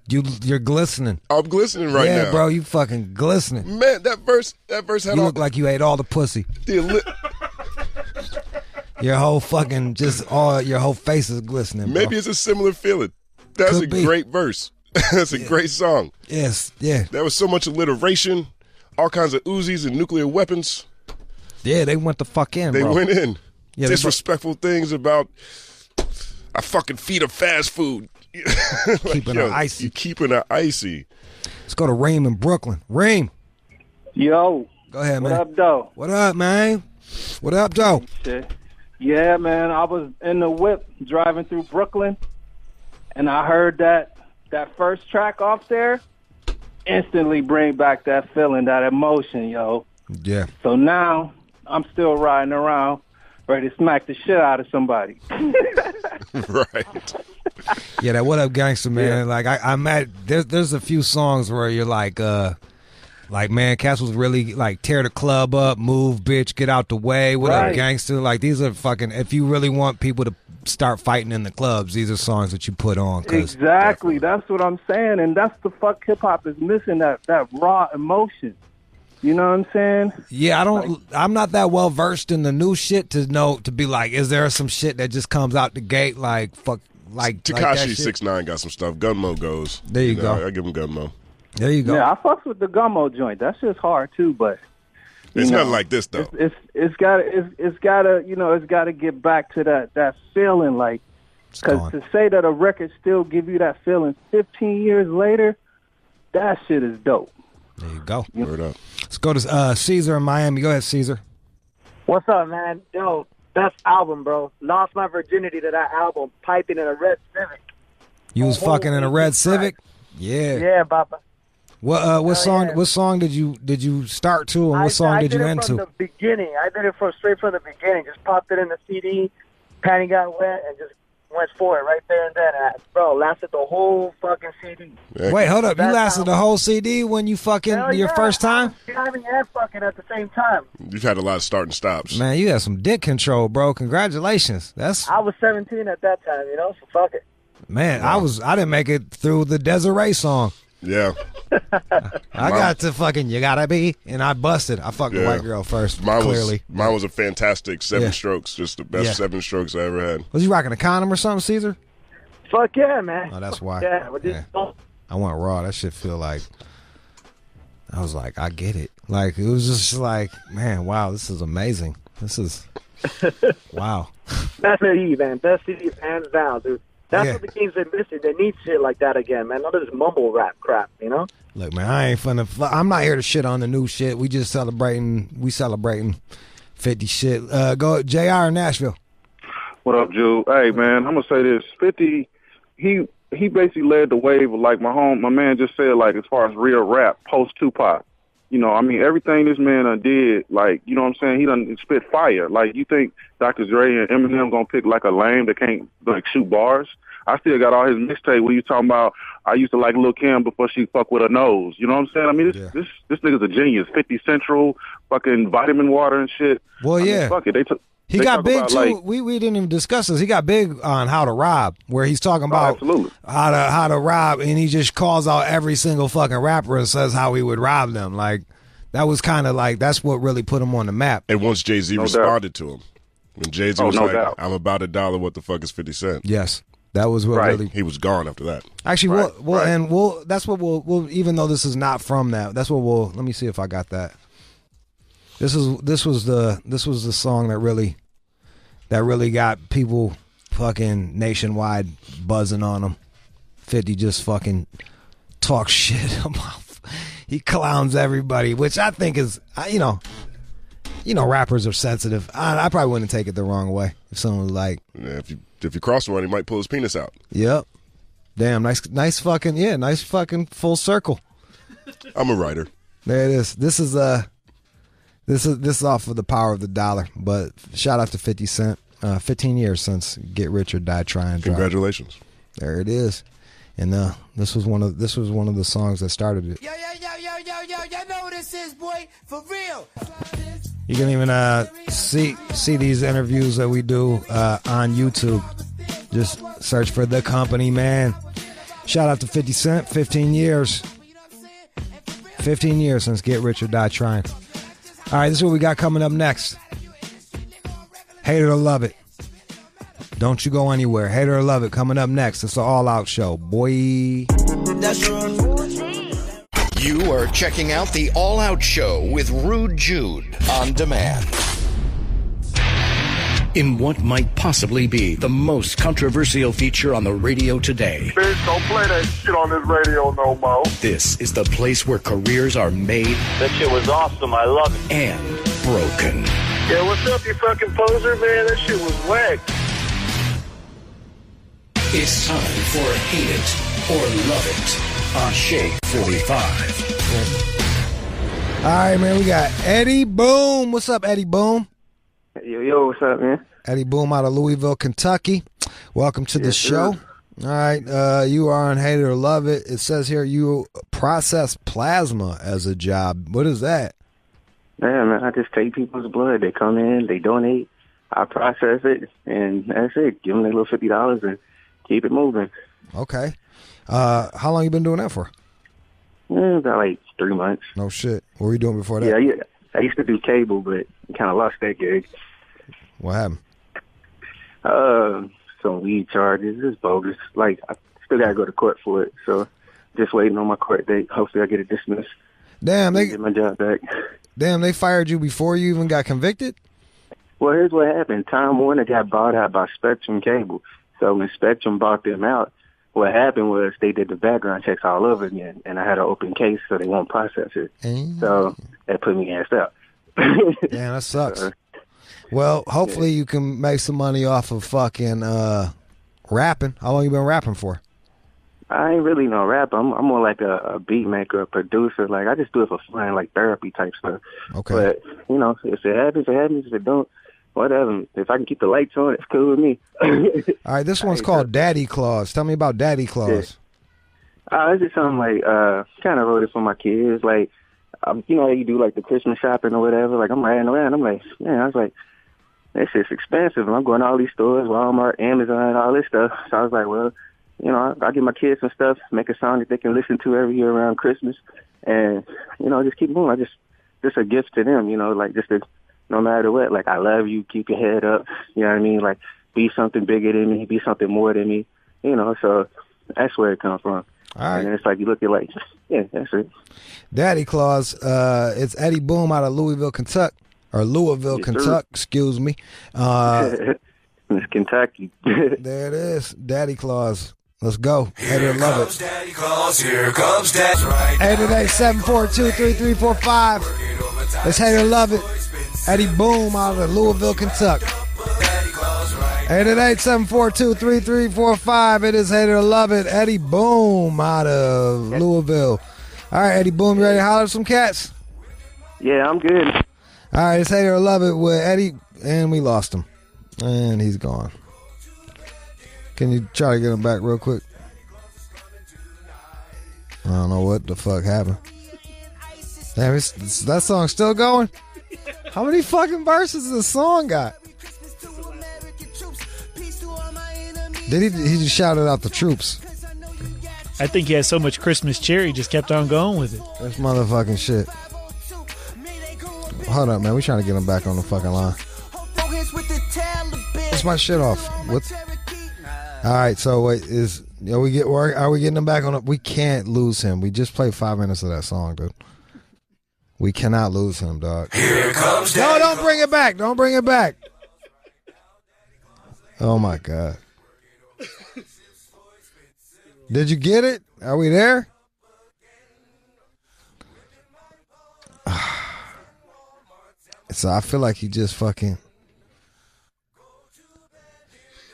You're glistening. I'm glistening right now. Yeah, bro, you fucking glistening. Man, that verse had you look like you ate all the pussy. Your whole fucking your whole face is glistening, bro. Maybe it's a similar feeling. That's a great verse. That's a great song. Yes, yeah. There was so much alliteration, all kinds of Uzis and nuclear weapons. Yeah, they went the fuck in, bro. They went in. Yeah, disrespectful things about I fucking feed her fast food. Keeping her icy. You keeping her icy. Let's go to Reem in Brooklyn. Reem. Yo. Go ahead, man. What up, though? What up, man? What up, though? Yeah, man. I was in the whip driving through Brooklyn, and I heard that first track off there instantly bring back that feeling, that emotion, yo. Yeah. So now I'm still riding around ready to smack the shit out of somebody. Right. Yeah, that What Up Gangsta, man. Yeah. Like I'm at there's a few songs where you're like man, Cass was really like tear the club up, move, bitch, get out the way, What Up Gangsta. Like these are fucking, if you really want people to start fighting in the clubs, these are songs that you put on. Exactly. That's what I'm saying. And that's the fuck hip hop is missing, that raw emotion. You know what I'm saying? Yeah, I'm not that well versed in the new shit to be like, is there some shit that just comes out the gate like fuck like Tekashi 6ix9ine got some stuff. Gunmo goes. There you go. I give him Gunmo. There you go. Yeah, I fucks with the Gummo joint. That's just hard too, but it's nothing like this though. It's gotta get back to that feeling, like, because to say that a record still give you that feeling 15 years later, that shit is dope. There you go. Word up. Let's go to Caesar in Miami. Go ahead, Caesar. What's up, man? Yo, best album, bro. Lost my virginity to that album, Piping in a Red Civic. You was fucking in a red Civic? Yeah. Yeah, Papa. What song did you start to, and what song did you end to? I did it from the beginning. I did it straight from the beginning. Just popped it in the CD, panty got wet, and just went for it right there and then. Bro, lasted the whole fucking CD. Wait, hold up. You lasted the whole CD when you fucking your first time? Driving and fucking at the same time. You've had a lot of start and stops. Man, you have some dick control, bro. Congratulations. I was 17 at that time, so fuck it. Man, I didn't make it through the Desiree song. Yeah. I got to fucking You Gotta Be, and I busted. I fucked the white girl first, clearly. Mine was a fantastic 7 strokes, just the best 7 strokes I ever had. Was you rocking a condom or something, Caesar? Fuck yeah, man. Oh, that's why. Yeah. I went raw. That shit feel like, I was like, I get it. Like, it was just like, man, wow, this is amazing. This is, wow. That's it, man. Best CD, hands down, dude. That's what the kids are missing. They need shit like that again, man. None of this mumble rap crap, Look, man, I'm not here to shit on the new shit. We just celebrating 50 shit. Go JR in Nashville. What up, Jude? Hey, man, I'm gonna say this. 50, he basically led the wave of, like, my man just said, like, as far as real rap post Tupac. Everything this man done did, like, you know what I'm saying? He done spit fire. Like, you think Dr. Dre and Eminem gonna pick, like, a lame that can't, like, shoot bars? I still got all his mixtape where you talking about, I used to like Lil' Kim before she fuck with her nose. You know what I'm saying? This nigga's a genius. 50 Central, fucking vitamin water and shit. Well, fuck it. He got big, too. Like, we didn't even discuss this. He got big on How to Rob, where he's talking about how to rob, and he just calls out every single fucking rapper and says how he would rob them. Like, that was kind of like, that's what really put him on the map. And once Jay-Z responded to him, when Jay-Z was like, I'm about $1, what the fuck is 50 Cent? Yes. That was what really. He was gone after that. Actually, that's what we'll. Even though this is not from that, that's what we'll. Let me see if I got that. This was the song that really got people fucking nationwide buzzing on him. 50 just fucking talks shit about. He clowns everybody, which I think is rappers are sensitive. I probably wouldn't take it the wrong way if someone was like, if you cross one, he might pull his penis out. Yep. Damn, nice fucking full circle. I'm a writer. There it is. This is off of the power of the dollar. But shout out to 50 Cent. 15 years since Get Rich or Die Tryin'. Congratulations. There it is. And this was one of the songs that started it. Yo, you know what this is, boy, for real. You can even see these interviews that we do on YouTube. Just search for The Company, man. Shout out to 50 Cent. 15 years. 15 years since Get Rich or Die Tryin'. All right, this is what we got coming up next. Hate it or love it. Don't you go anywhere. Hate it or love it. Coming up next. It's the All Out Show, boy. You are checking out the All Out Show with Rude Jude on demand. In what might possibly be the most controversial feature on the radio today. Bitch, don't play that shit on this radio no more. This is the place where careers are made. That shit was awesome. I love it. And broken. Yeah, what's up, you fucking poser, man? That shit was whack. It's time for Hate It or Love It on Shake 45. All right, man, we got Eddie Boom. What's up, Eddie Boom? Yo, what's up, man? Eddie Boom out of Louisville, Kentucky. Welcome to the show. All right, you are on Hate It or Love It. It says here you process plasma as a job. What is that? Yeah, man, I just take people's blood. They come in, they donate, I process it, and that's it. Give them their little $50 and keep it moving. Okay. How long you been doing that for? About like 3 months. No shit. What were you doing before that? Yeah. I used to do cable, but kind of lost that gig. What happened? Some weed charges. It's bogus. Like, I still got to go to court for it, so just waiting on my court date. Hopefully I get it dismissed. Damn, they get my job back. Damn, they fired you before you even got convicted? Well, here's what happened. Time Warner got bought out by Spectrum Cable. So when Spectrum bought them out, what happened was they did the background checks all over again, and I had an open case, so they won't process it. So that put me ass out. Damn, that sucks. Well, hopefully you can make some money off of fucking rapping. How long you been rapping for? I ain't really no rapper. I'm more like a beat maker, a producer. Like, I just do it for fun, like therapy type stuff. Okay. But, you know, if it happens, it happens. If it don't, whatever. If I can keep the lights on, it's cool with me. All right, this one's called Daddy Claus. Tell me about Daddy Claus. It's just something like, kind of wrote it for my kids. Like, you know how you do like the Christmas shopping or whatever? Like, I'm riding around. I'm like, man, I was like, that shit's expensive. And I'm going to all these stores, Walmart, Amazon, all this stuff. So I was like, well, you know, I'll give my kids some stuff, make a song that they can listen to every year around Christmas. And, you know, just keep moving. Just a gift to them, you know, like no matter what, like, I love you, keep your head up, you know what I mean? Like, be something bigger than me, be something more than me, you know, so that's where it comes from. All right. And then it's like, you look at like, yeah, that's it. Daddy Claus, it's Eddie Boom out of Louisville, Kentucky. Or Louisville, Yes, Kentucky, excuse me. It's Kentucky. There it is, Daddy Claus. Let's go. Hater love it. Daddy Claus, here comes Daddy. 888-742-3345. It's Hater Love It. Eddie Boom out of Louisville, Kentucky. 888-742-3345. It is Hater Love It. Eddie Boom out of Louisville. All right, Eddie Boom, you ready to holler at some cats? Yeah, I'm good. All right, it's Hater Love It with Eddie, and we lost him. And he's gone. Can you try to get him back real quick? I don't know what the fuck happened. Damn, that song's still going? How many fucking verses does the song got? Did he just shouted out the troops? I think he has so much Christmas cheer, he just kept on going with it. That's motherfucking shit. Hold up, man. We trying to get him back on the fucking line. What's my shit off? What? All right, so wait, are we getting him back on? We can't lose him. We just played 5 minutes of that song, dude. We cannot lose him, dog. Here comes No, don't bring it back. Don't bring it back. Oh my God. Did you get it? Are we there? So I feel like he just fucking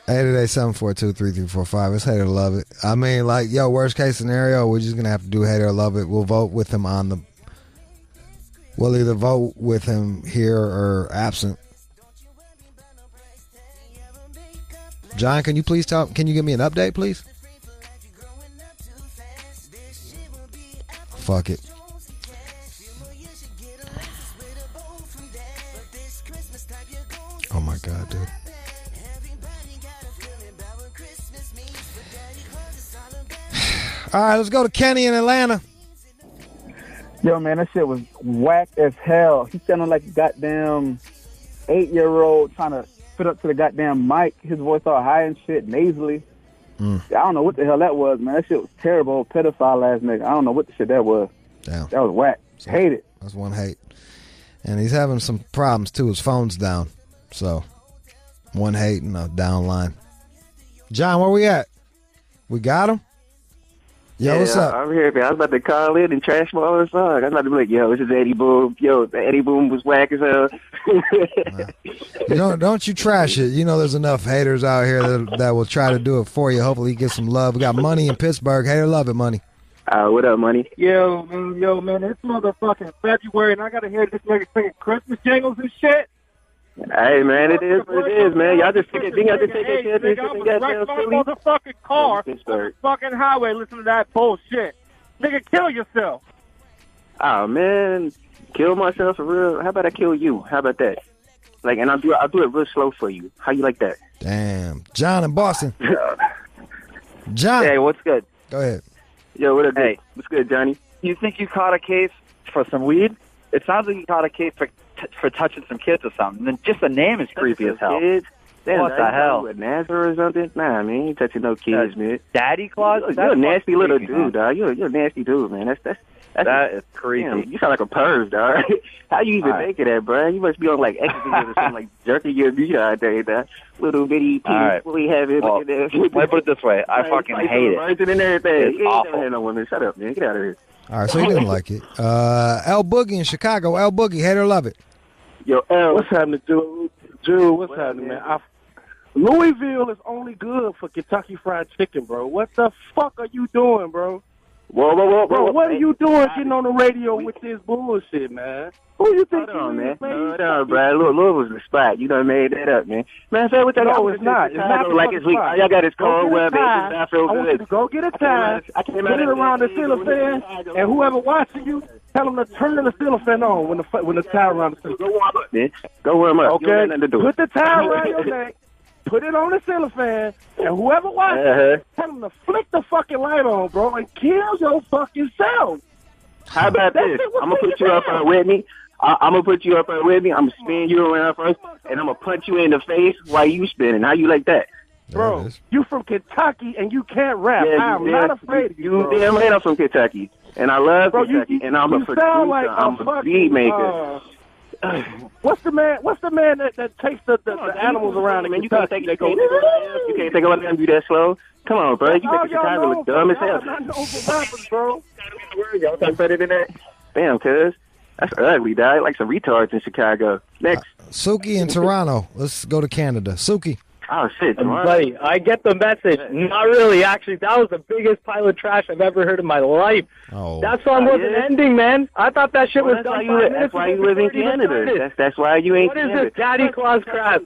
888-742-3345. It's Hater Love It. I mean, like, yo, worst case scenario, we're just gonna have to do Hater Love It. We'll vote with him we'll either vote with him here or absent. John, can you please can you give me an update, please? Fuck it. Oh my God, dude. All right, let's go to Kenny in Atlanta. Yo, man, that shit was whack as hell. He sounded like a goddamn 8-year-old trying to fit up to the goddamn mic. His voice all high and shit, nasally. I don't know what the hell that was, man. That shit was terrible. Pedophile ass nigga. I don't know what the shit that was. Damn. That was whack. So, hate it. That's one hate. And he's having some problems too. His phone's down. So, one hate and a down line. John, where we at? We got him? Yo, yeah, what's up? I'm here, man. I was about to call in and trash my other song. I was about to be like, yo, this is Eddie Boom. Yo, the Eddie Boom was whack as hell. Don't you trash it. You know there's enough haters out here that will try to do it for you. Hopefully you get some love. We got Money in Pittsburgh. Hater love it, Money. What up, Money? Yo, man, it's motherfucking February, and I gotta hear this nigga singing Christmas jingles and shit. Hey, man, it is what it is, man. Y'all just take it. Y'all just take it. Nigga, I was wrecked my motherfucking car on the fucking highway listening to that bullshit. Nigga, kill yourself. Oh, man. Kill myself for real? How about I kill you? How about that? Like, and I'll do it real slow for you. How you like that? Damn. John in Boston. John. Hey, what's good? Go ahead. Yo, what up, Hey. What's good, Johnny? You think you caught a case for some weed? It sounds like you caught a case for touching some kids or something. And just the name is creepy as hell. Kids? Damn, What the hell? With Nazareth or something? Nah, man, you ain't touching no kids, man. Daddy Claus? You're a nasty little dude, dog. You're a nasty dude, man. That is creepy. Damn, you sound like a perv, dog. How you even All right. think of that, bro? You must be on like ecstasy or something, like jerking your meat all day, dog. Little bitty All right. piece. We have it. Well, let me put it this way. I fucking hate it. Virgin and everything. It's You ain't awful. never had no woman. Shut up, man. Get out of here. All right, so he didn't like it. L Boogie in Chicago. L Boogie, hater love it. Yo, L, what's happening, Jude? Jude, what's happening, man? Louisville is only good for Kentucky Fried Chicken, bro. What the fuck are you doing, bro? Whoa. Bro, what are you doing getting on the radio with this bullshit, man? Who you think Hold on, you man. is, man? Hold on, bro. Louisville's the spot. You done made that up, man. Man, say what that No, it's not. It's not like it's weak. All y'all got is cold weather. I feel I want you to good. go get a tie, put it around the ceiling fan, and whoever watching you, tell them to turn the ceiling fan on when the tie around the ceiling. Go warm up, man. Go warm up. You Okay? ain't nothing to do. Put the tie around your neck, put it on the ceiling fan, and whoever watches, tell them to flick the fucking light on, bro, and kill your fucking self. How about this? I'm going to put you up front with me. I'm going to put you up front with me. I'm going to spin you around first, and I'm going to punch you in the face while you spinning. How you like that? Bro, you from Kentucky and you can't rap. Yeah, I'm not afraid of you, bro. Damn right I'm from Kentucky. And I love Kentucky. And I'm a producer. I'm a beat maker. What's the man that takes the animals around in Kentucky? You can't think about them do that slow. Come on, bro. You think Chicago look dumb as hell. I'm not known for rappers, bro. Y'all talk better than that. Damn, cuz. That's ugly, dog. Like some retards in Chicago. Next. Suki in Toronto. Let's go to Canada. Suki. Oh, shit. Buddy, I get the message. Not really, actually. That was the biggest pile of trash I've ever heard in my life. Oh. That song wasn't ending, man. I thought that shit was done. That's why you live in Canada. That's why you ain't What is this Daddy Claus crap?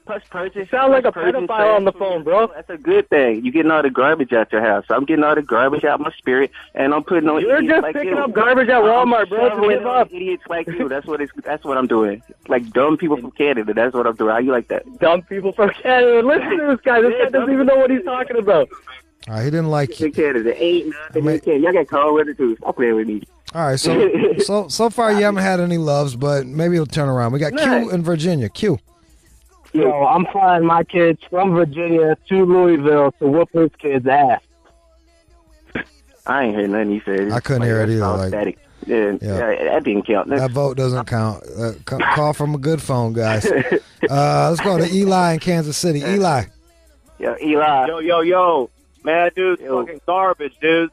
You sound like a pedophile on the phone, bro. That's a good thing. You're getting all the garbage out your house. I'm getting all the garbage out my spirit, and I'm putting on You're just picking up garbage at Walmart, bro. Just give up. Idiots like you. That's what I'm doing. Like dumb people from Canada. That's what I'm doing. How you like that? Dumb people from Canada. Listen to this guy. This guy doesn't even know what he's talking about. All right, he didn't like you. Canada ain't nothing. Y'all got cold weather too. Stop playing with me. All right, so far you haven't had any loves, but maybe it'll turn around. We got Q in Virginia. Q. Yo, I'm flying my kids from Virginia to Louisville to whoop his kid's ass. I ain't heard nothing he said. I couldn't hear it either. Static. Yeah, that didn't count. That vote doesn't count. Call from a good phone, guys. Let's go to Eli in Kansas City. Eli. Yo, Eli. Yo. Man, that dude's fucking garbage, dude.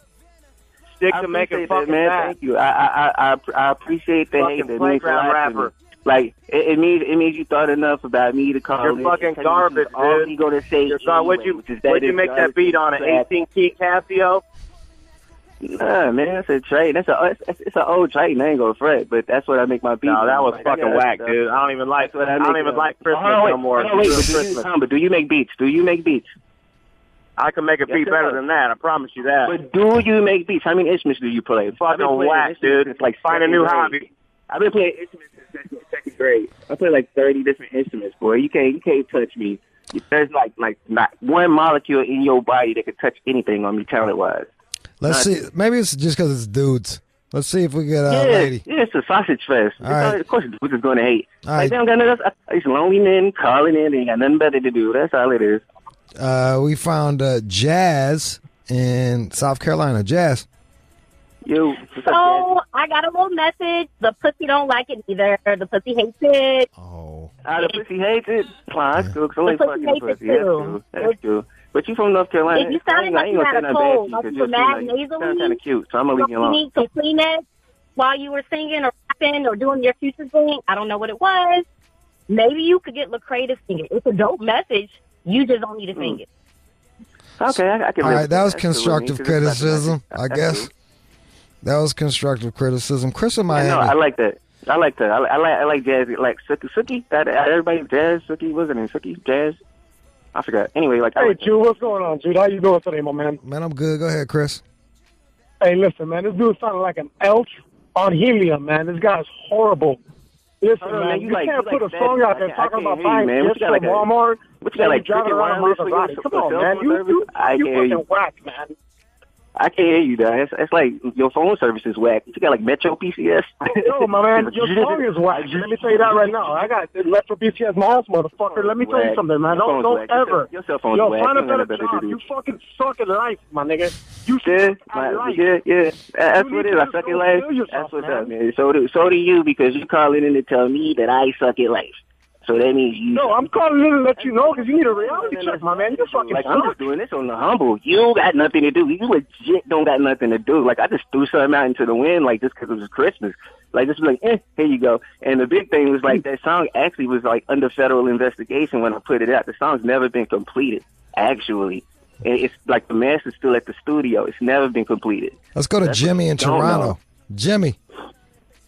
Stick to making fucking man. that. Thank you. I appreciate the hate. Fucking playground rapper. Like it means you thought enough about me to call. You're fucking garbage, dude. All he gonna say. What'd you make that beat on an 18-key Casio? Nah, man, that's a Tryin. It's an old Tryin. I ain't gonna fret, but that's what I make my beat. No, that was fucking whack, dude. I don't even like Christmas no more. But do you make beats? I can make a beat better than that. I promise you that. But do you make beats? How many instruments do you play? Fucking whack, dude. It's like find a new hobby. I've been playing instruments since second grade. I play like 30 different instruments, boy. You can't touch me. There's like not one molecule in your body that could touch anything on me talent wise. Let's see. Maybe it's just because it's dudes. Let's see if we get a lady. Yeah, it's a sausage fest. Right. Of course, dudes is going to hate. All right. They don't got nothing else. These lonely men calling in. They ain't got nothing better to do. That's all it is. We found Jazz in South Carolina. Jazz. Yo. So I got a little message. The pussy don't like it either. The pussy hates it. The pussy hates it. That's cool. So The pussy hates it too. That's cool. But you from North Carolina. If you sounded like you had a cold, like you were mad nasally, you sound kind of cute, so I'm going to leave you alone. You need some Kleenex while you were singing or rapping or doing your future thing. I don't know what it was. Maybe you could get Lecrae to sing it. It's a dope message. You just don't need to sing it. Okay, I can. All right, that was constructive criticism, I guess. That was constructive criticism. Chris in Miami. No, I like that. I like Jazz. Like Suki. Everybody, Jazz, Suki. What's her name? Suki, Jazz. I forgot. Anyway, Hey, Jude, what's going on, Jude? How you doing today, my man? Man, I'm good. Go ahead, Chris. Hey, listen, man. This dude sounded like an elf on helium, man. This guy's horrible. Listen, man, you can't put a song out there talking about buying gifts from Walmart. What you got, like, driving around Maserati? Come on, man. You fucking whack, man. I can't hear you, though. It's like your phone service is whack. You got like Metro PCS. No, my man, your song is whack. Let me tell you that right now. I got Metro PCS my house, motherfucker. Let me tell you something, man. Don't ever. Your cell phone's whack. Find a better job. You fucking suck at life, my nigga. You suck at life. Yeah. That's what it is. I suck at life. That's what's up, man. So do you, because you calling in to tell me that I suck at life. So that means you. No, I'm calling in to let you know because you need a reality check, my man. You fucking like, suck. I'm just doing this on the humble. You don't got nothing to do. You legit don't got nothing to do. Like, I just threw something out into the wind, like, just because it was Christmas. Like, just like, here you go. And the big thing was, like, that song actually was, like, under federal investigation when I put it out. The song's never been completed, actually. And it's like the master's still at the studio. It's never been completed. Let's go to Jimmy in Toronto. Jimmy.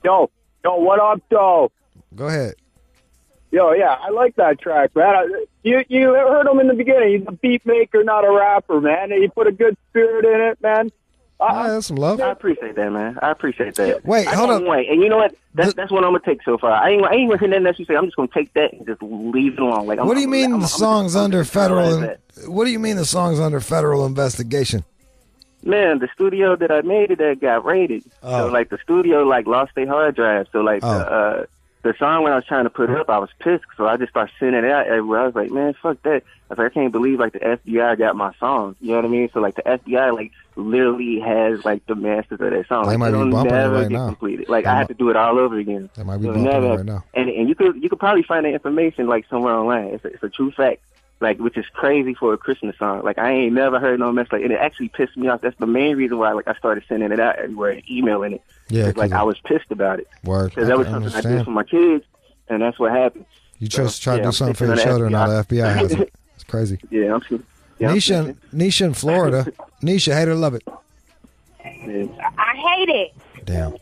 Yo, what up, though? Go ahead. Yo, yeah, I like that track, man. You heard him in the beginning. He's a beat maker, not a rapper, man. He put a good spirit in it, man. That's some love. I appreciate that, man. I appreciate that. Wait, hold up. Wait, and you know what? That's what I'm gonna take so far. I ain't gonna hear nothing else you say. I'm just gonna take that and just leave it alone. Like, what do you mean the song's under federal? What do you mean the song's under federal investigation? Man, the studio that I made it at got raided. So, like, the studio, like, lost their hard drive. So, like, the song when I was trying to put up, I was pissed. So I just started sending it out everywhere. I was like, man, fuck that. I was like, I can't believe, like, the FBI got my song. You know what I mean? So, like, the FBI, like, literally has, like, the masters of that song. They might be bumping it right now. Completed. Like, I had to do it all over again. They might be bumping it right now. And you could probably find that information, like, somewhere online. It's a true fact. Like, which is crazy for a Christmas song. Like, I ain't never heard no mess like it. And it actually pissed me off. That's the main reason why, like, I started sending it out everywhere and emailing it. Yeah. Like, I was pissed about it. Word. Because that was something I did for my kids, and that's what happened. You just try to do something for your children, now the FBI has it. It's crazy. Yeah, I'm sure. Nisha in Florida. Nisha, hate or love it? I hate it. Damn.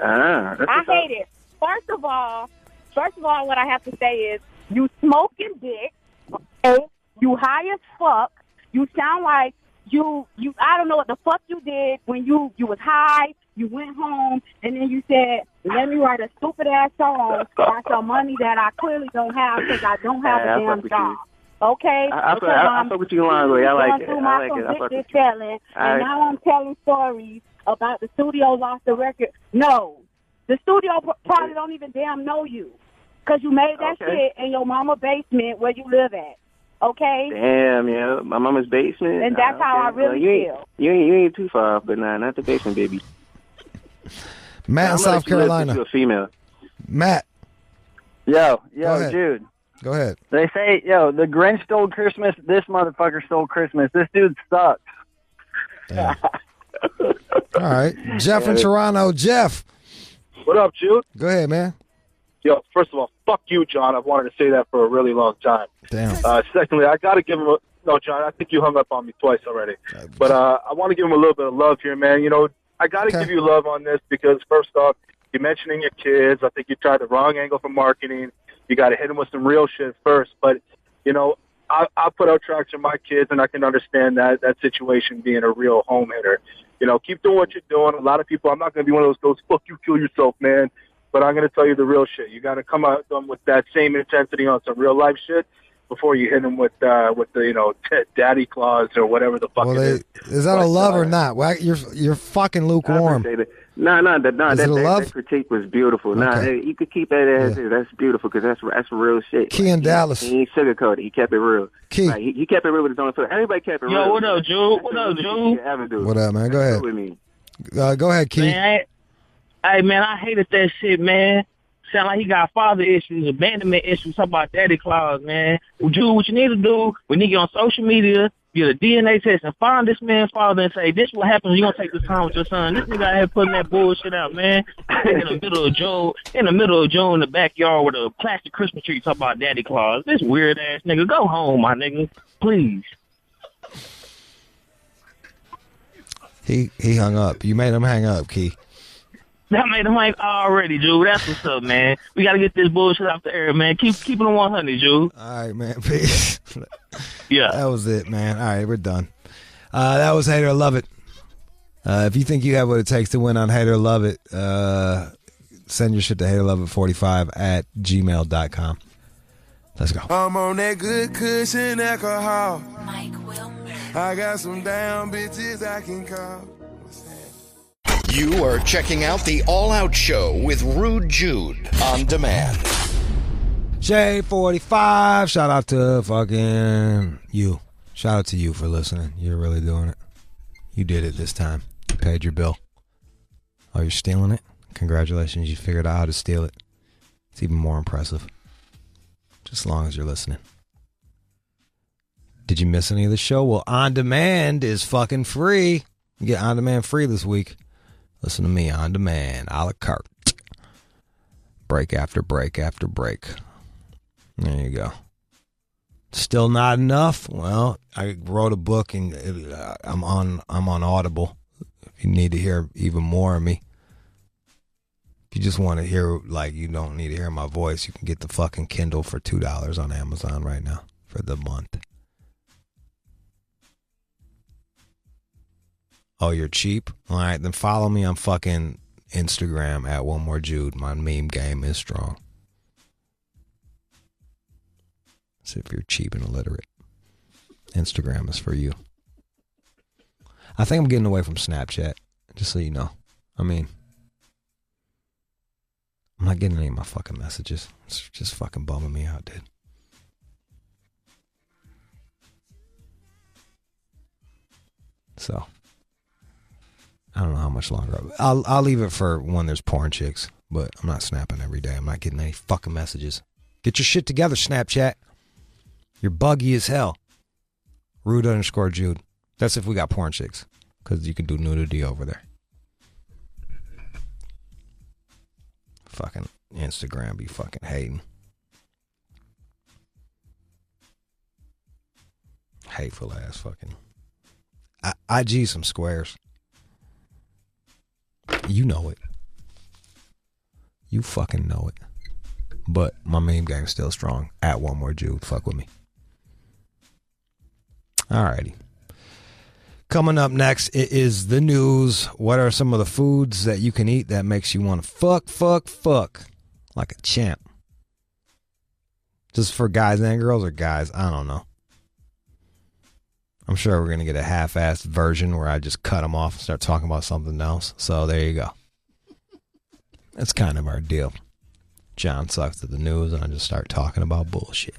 I hate it. First of all, what I have to say is, you smoking dick, okay? You high as fuck. You sound like you I don't know what the fuck you did when you was high. You went home and then you said, let me write a stupid ass song for some money that I clearly don't have because I don't have a damn job. Okay? I fuck with you along the way. I like it. I fuck with you. And now I'm telling stories about the studio lost the record. No. The studio probably don't even damn know you. Because you made that shit in your mama basement where you live at. Okay? Damn, yeah. My mama's basement. And that's how I really feel. You ain't too far off, but nah, not the basement, baby. Matt in South Carolina. A female. Matt. Yo, Jude. Go ahead. They say, the Grinch stole Christmas. This motherfucker stole Christmas. This dude sucks. Damn. All right. Jeff in Toronto. Jeff. What up, Jude? Go ahead, man. Yo, first of all, fuck you, John. I've wanted to say that for a really long time. Damn. Secondly, I got to give him no, John, I think you hung up on me twice already. But I want to give him a little bit of love here, man. You know, I got to give you love on this because, first off, you're mentioning your kids. I think you tried the wrong angle for marketing. You got to hit them with some real shit first. But, you know, I put out tracks for my kids, and I can understand that situation being a real home hitter. You know, keep doing what you're doing. A lot of people, I'm not going to be one of those fuck you, kill yourself, man. But I'm going to tell you the real shit. You got to come at them with that same intensity on some real life shit before you hit them with the daddy claws or whatever the fuck it is. Is that a love or not? Well, you're fucking lukewarm. No, that critique was beautiful. Okay. You could keep that as is. That's beautiful because that's real shit. Key in Dallas. He ain't sugarcoated. He kept it real. Key. Like, he kept it real with his own foot. Everybody kept it real. Yo, what up, Jude? What up, Jude? What up, man? Go ahead. With me. Go ahead, Key. Man, man, I hated that shit, man. Sound like he got father issues, abandonment issues, talk about daddy clause, man. Well, Jude, what you need to do, we need to get on social media, get a DNA test, and find this man's father and say, this is what happens when you don't take this time with your son. This nigga out here putting that bullshit out, man. In the middle of June, in the backyard with a plastic Christmas tree talking about daddy clause. This weird-ass nigga. Go home, my nigga. Please. He hung up. You made him hang up, Key. That made him like already, Jude. That's what's up, man. We got to get this bullshit off the air, man. Keep it on 100, Jude. All right, man. Peace. Yeah. That was it, man. All right, we're done. That was Hate or Love It. If you think you have what it takes to win on Hate or Love It, send your shit to hateorloveit45@gmail.com. Let's go. I'm on that good cushion alcohol. Mike Wilmer. I got some damn bitches I can call. You are checking out the All Out Show with Rude Jude on demand. J45, shout out to fucking you. Shout out to you for listening. You're really doing it. You did it this time. You paid your bill. Oh, you're stealing it? Congratulations, you figured out how to steal it. It's even more impressive. Just as long as you're listening. Did you miss any of the show? Well, On Demand is fucking free. You get On Demand free this week. Listen to me, On Demand, a la carte. Break after break after break. There you go. Still not enough? Well, I wrote a book and I'm on Audible. If you need to hear even more of me. If you just want to hear, like, you don't need to hear my voice, you can get the fucking Kindle for $2 on Amazon right now for the month. Oh, you're cheap? All right, then follow me on fucking Instagram at One More Jude. My meme game is strong. So if you're cheap and illiterate, Instagram is for you. I think I'm getting away from Snapchat, just so you know. I mean, I'm not getting any of my fucking messages. It's just fucking bumming me out, dude. So, I don't know how much longer. I'll leave it for when there's porn chicks, but I'm not snapping every day. I'm not getting any fucking messages. Get your shit together, Snapchat. You're buggy as hell. Rude_Jude. That's if we got porn chicks, because you can do nudity over there. Fucking Instagram be fucking hating. Hateful ass fucking. IG some squares. You know it. You fucking know it. But my meme game's still strong. At One More Jude. Fuck with me. Alrighty. Coming up next, it is the news. What are some of the foods that you can eat that makes you want to fuck like a champ? Just for guys and girls, or guys? I don't know. I'm sure we're going to get a half-assed version where I just cut them off and start talking about something else. So there you go. That's kind of our deal. John sucks at the news and I just start talking about bullshit.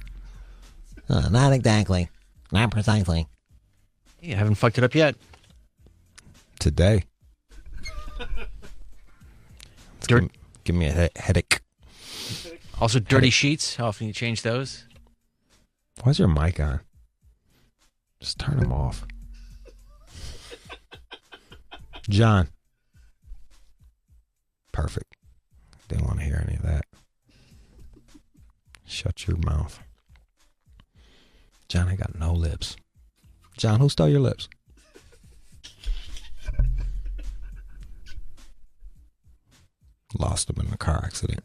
Not exactly. Not precisely. You haven't fucked it up yet. Today. Give me a headache. Also, dirty sheets. How often you change those? Why's your mic on? Just turn them off. John. Perfect. Didn't want to hear any of that. Shut your mouth. John, I got no lips. John, who stole your lips? Lost them in a car accident.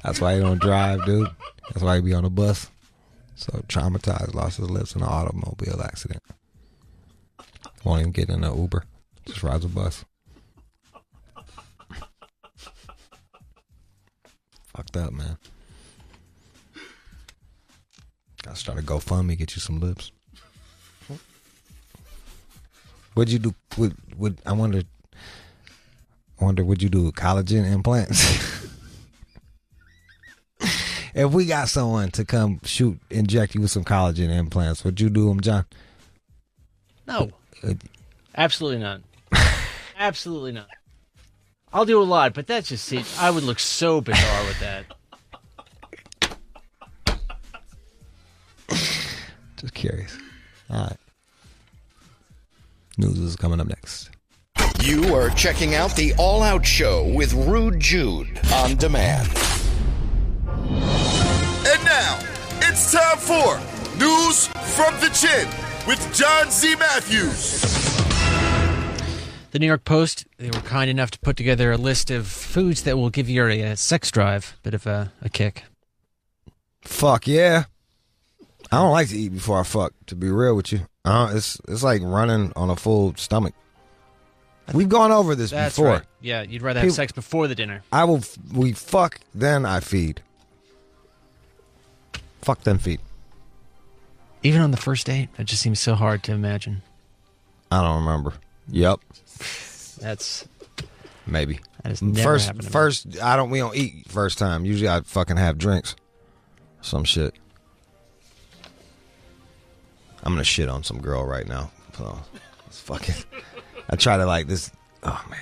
That's why he don't drive, dude. That's why he be on the bus. So traumatized, lost his lips in an automobile accident. Won't even get in an Uber. Just rides a bus. Fucked up, man. Gotta start a GoFundMe, get you some lips. What'd you do? I wonder, would you do collagen implants? If we got someone to come inject you with some collagen implants, would you do them, John? No. Absolutely not. Absolutely not. I'll do a lot, but that's just I would look so bizarre with that. Just curious. All right. News is coming up next. You are checking out the All Out Show with Rude Jude on demand. And now, it's time for News from the Chin with John Z. Matthews. The New York Post, they were kind enough to put together a list of foods that will give your sex drive a bit of a kick. Fuck yeah. I don't like to eat before I fuck, to be real with you. It's like running on a full stomach. We've gone over this before. Right. Yeah, you'd rather have sex before the dinner. We fuck, then I feed. Fuck, then feed. Even on the first date? That just seems so hard to imagine. I don't remember. Yep. That's... Maybe. That has never happened to me. First, we don't eat first time. Usually I fucking have drinks. Some shit. I'm gonna shit on some girl right now. So it's fucking. I try to like this. Oh man,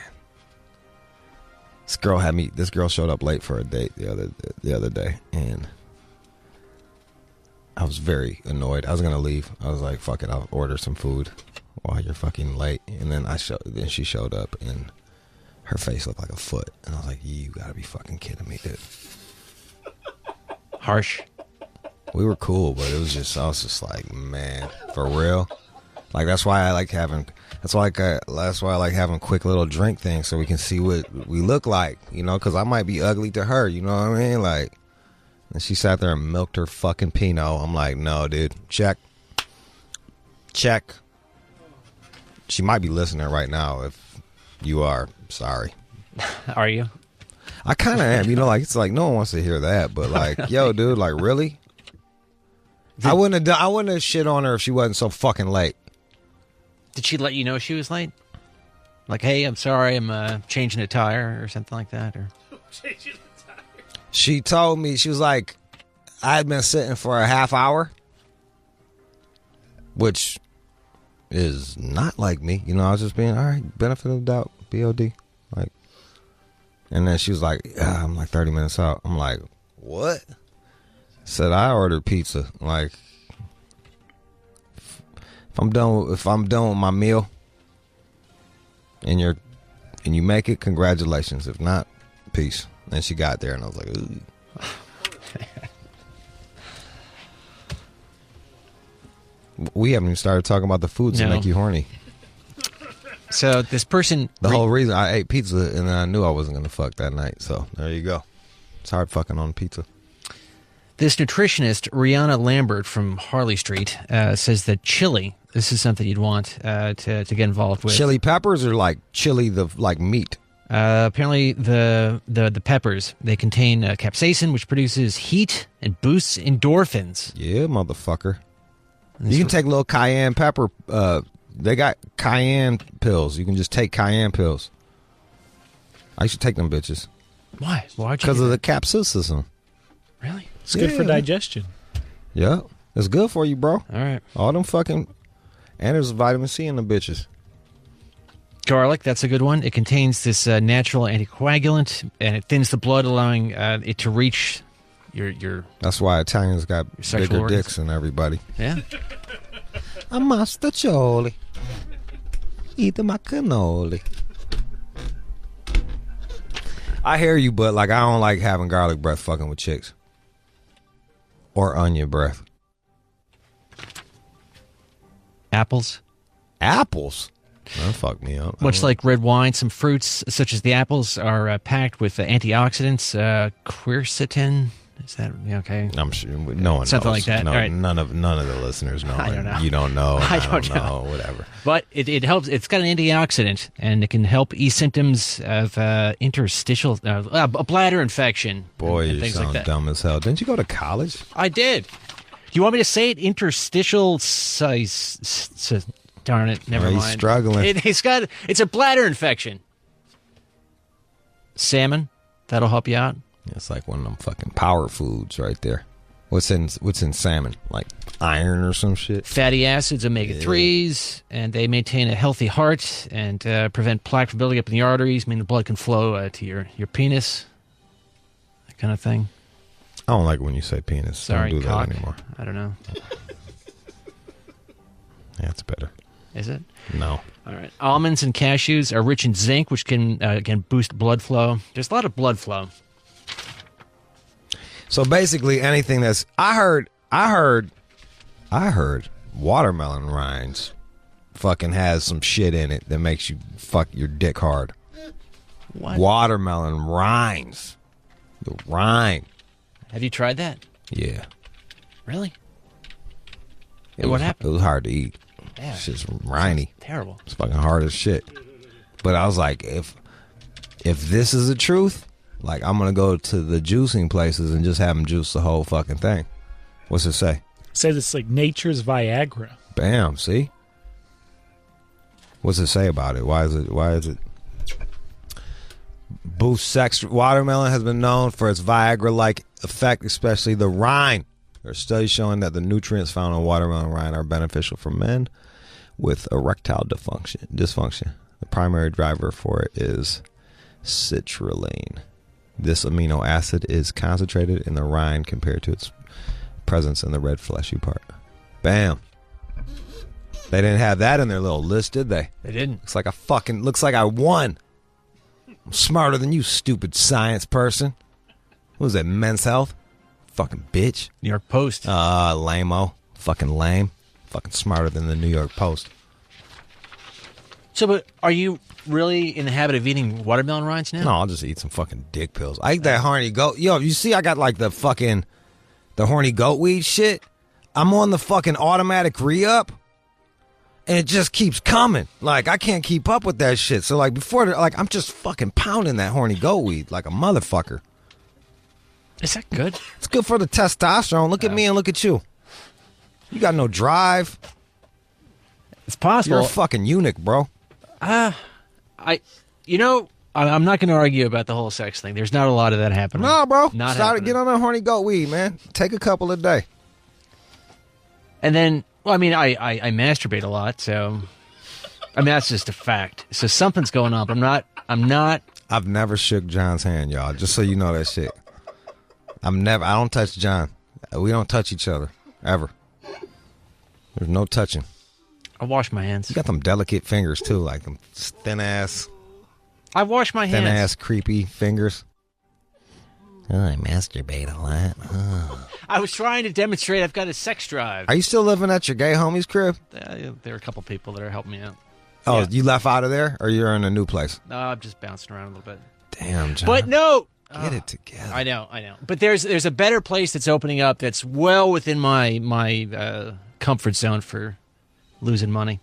this girl showed up late for a date the other day, and I was very annoyed. I was gonna leave. I was like, "Fuck it, I'll order some food while you're fucking late." And then then she showed up, and her face looked like a foot, and I was like, "You gotta be fucking kidding me, dude." Harsh. We were cool, but I was just like, man, for real. Like that's why I like having quick little drink things so we can see what we look like, you know, because I might be ugly to her, you know what I mean? Like, and she sat there and milked her fucking Pinot. I'm like, no, dude, check. She might be listening right now. If you are, sorry. Are you? I kind of am, you know, like it's like no one wants to hear that, but like, yo, dude, like really? I wouldn't have shit on her if she wasn't so fucking late. Did she let you know she was late? Like, hey, I'm sorry, I'm changing a tire or something like that? Or she told me, she was like, I had been sitting for a half hour, which is not like me. You know, I was just being, all right, benefit of the doubt, BOD. Like, and then she was like, yeah, I'm like 30 minutes out. I'm like, what? Said I ordered pizza. Like, if I'm done with my meal, and you make it, congratulations. If not, peace. And she got there, and I was like, ooh. We haven't even started talking about the foods that make you horny. So this person, the whole reason I ate pizza, and then I knew I wasn't gonna fuck that night. So there you go. It's hard fucking on pizza. This nutritionist, Rihanna Lambert from Harley Street, says that chili, this is something you'd want to get involved with. Chili peppers or like chili, like meat? Apparently the peppers, they contain capsaicin, which produces heat and boosts endorphins. Yeah, motherfucker. You can take a little cayenne pepper. They got cayenne pills. You can just take cayenne pills. I used to take them bitches. Why? Why'd you? Because of the capsaicin. Really? It's good for digestion. Yeah. It's good for you, bro. All right. All them fucking... And there's vitamin C in the bitches. Garlic, that's a good one. It contains this natural anticoagulant, and it thins the blood, allowing it to reach your... That's why Italians got bigger organs. dicks than everybody. Yeah. A mastacholi. Eat my cannoli. I hear you, but like I don't like having garlic breath fucking with chicks. Or onion breath. Apples? Apples? That fuck me up. Much like red wine, some fruits, such as the apples, are packed with antioxidants, quercetin. Is that okay? I'm sure no one something knows. like that. No, All right. none of the listeners know. I don't know. You don't know. I don't know. Whatever. But it helps. It's got an antioxidant, and it can help ease symptoms of interstitial a bladder infection. Boy, and you things sound like that. dumb as hell. Didn't you go to college? I did. You want me to say it? Interstitial size. Darn it! Never mind. He's struggling. It's a bladder infection. Salmon, that'll help you out. It's like one of them fucking power foods right there. What's in salmon? Like iron or some shit? Fatty acids, omega-3s, and they maintain a healthy heart and prevent plaque from building up in the arteries, mean the blood can flow to your penis, that kind of thing. I don't like it when you say penis. Sorry, don't do cock. that anymore. I don't know. Yeah, it's better. Is it? No. All right. Almonds and cashews are rich in zinc, which can boost blood flow. There's a lot of blood flow. So basically, anything that's I heard watermelon rinds fucking has some shit in it that makes you fuck your dick hard. What? Watermelon rinds, the rind. Have you tried that? Yeah. Really? What happened? It was hard to eat. Yeah. It's just rindy. Terrible. It's fucking hard as shit. But I was like, if this is the truth, like I'm gonna go to the juicing places and just have them juice the whole fucking thing. What's it say? It says it's like nature's Viagra. Bam. See? What's it say about it? Why is it? Boost sex. Watermelon has been known for its Viagra-like effect, especially the rind. There are studies showing that the nutrients found in watermelon rind are beneficial for men with erectile dysfunction. The primary driver for it is citrulline. This amino acid is concentrated in the rind compared to its presence in the red fleshy part. Bam. They didn't have that in their little list, did they? They didn't. Looks like I won. I'm smarter than you, stupid science person. What was that, Men's Health? Fucking bitch. New York Post. Lame-o. Fucking lame. Fucking smarter than the New York Post. So, but are you really in the habit of eating watermelon rinds now? No, I'll just eat some fucking dick pills. I eat that horny goat. Yo, you see I got like the horny goat weed shit? I'm on the fucking automatic re-up. And it just keeps coming. Like, I can't keep up with that shit. So, like, I'm just fucking pounding that horny goat weed like a motherfucker. Is that good? It's good for the testosterone. Look at me and look at you. You got no drive. It's possible. You're a fucking eunuch, bro. I'm not going to argue about the whole sex thing. There's not a lot of that happening. No, bro. Not happening. Get on that horny goat weed, man. Take a couple a day. And then, well, I mean, I masturbate a lot, so I mean that's just a fact. So something's going on. But I'm not. I've never shook John's hand, y'all. Just so you know that shit. I don't touch John. We don't touch each other ever. There's no touching. I wash my hands. You got them delicate fingers too, like them thin ass. I wash my hands. Thin ass creepy fingers. Oh, I masturbate a lot. Oh. I was trying to demonstrate I've got a sex drive. Are you still living at your gay homie's crib? There are a couple people that are helping me out. Oh, yeah. You left out of there, or you're in a new place? No, I'm just bouncing around a little bit. Damn, John. But no. Get it together. I know. But there's a better place that's opening up that's well within my comfort zone for losing money.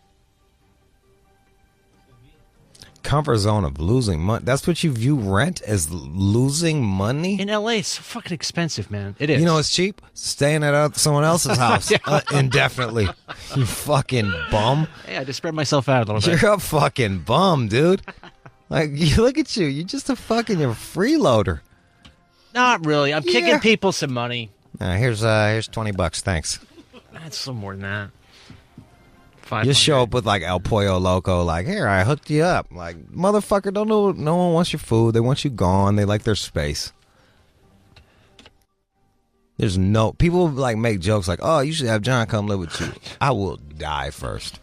Comfort zone of losing money? That's what you view rent as, losing money? In L.A., it's fucking expensive, man. It is. You know it's cheap? Staying at someone else's house indefinitely. You fucking bum. Hey, I just spread myself out a little bit. You're a fucking bum, dude. Like, look at you. You're just you're a freeloader. Not really. I'm kicking people some money. Here's $20. Thanks. That's a little more than that. You show up with like El Pollo Loco, like, here, I hooked you up. Like, motherfucker, don't know. No one wants your food. They want you gone. They like their space. There's no people like make jokes like, oh, you should have John come live with you. I will die first.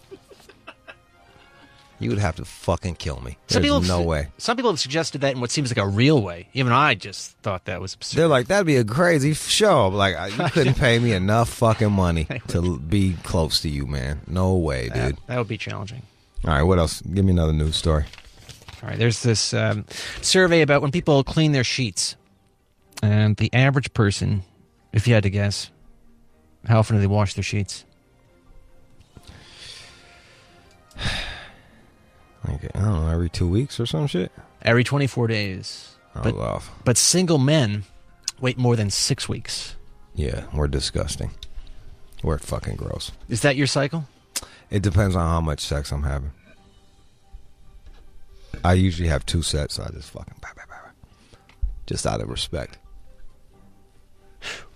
You would have to fucking kill me. There's no way. Some people have suggested that in what seems like a real way. Even I just thought that was absurd. They're like, that'd be a crazy show. Like, you couldn't pay me enough fucking money to be close to you, man. No way, dude. That would be challenging. All right, what else? Give me another news story. All right, there's this survey about when people clean their sheets. And the average person, if you had to guess, how often do they wash their sheets? Okay, I don't know, every 2 weeks or some shit? Every 24 days. But single men wait more than 6 weeks. Yeah, we're disgusting. We're fucking gross. Is that your cycle? It depends on how much sex I'm having. I usually have 2 sets, so I just fucking... Just out of respect.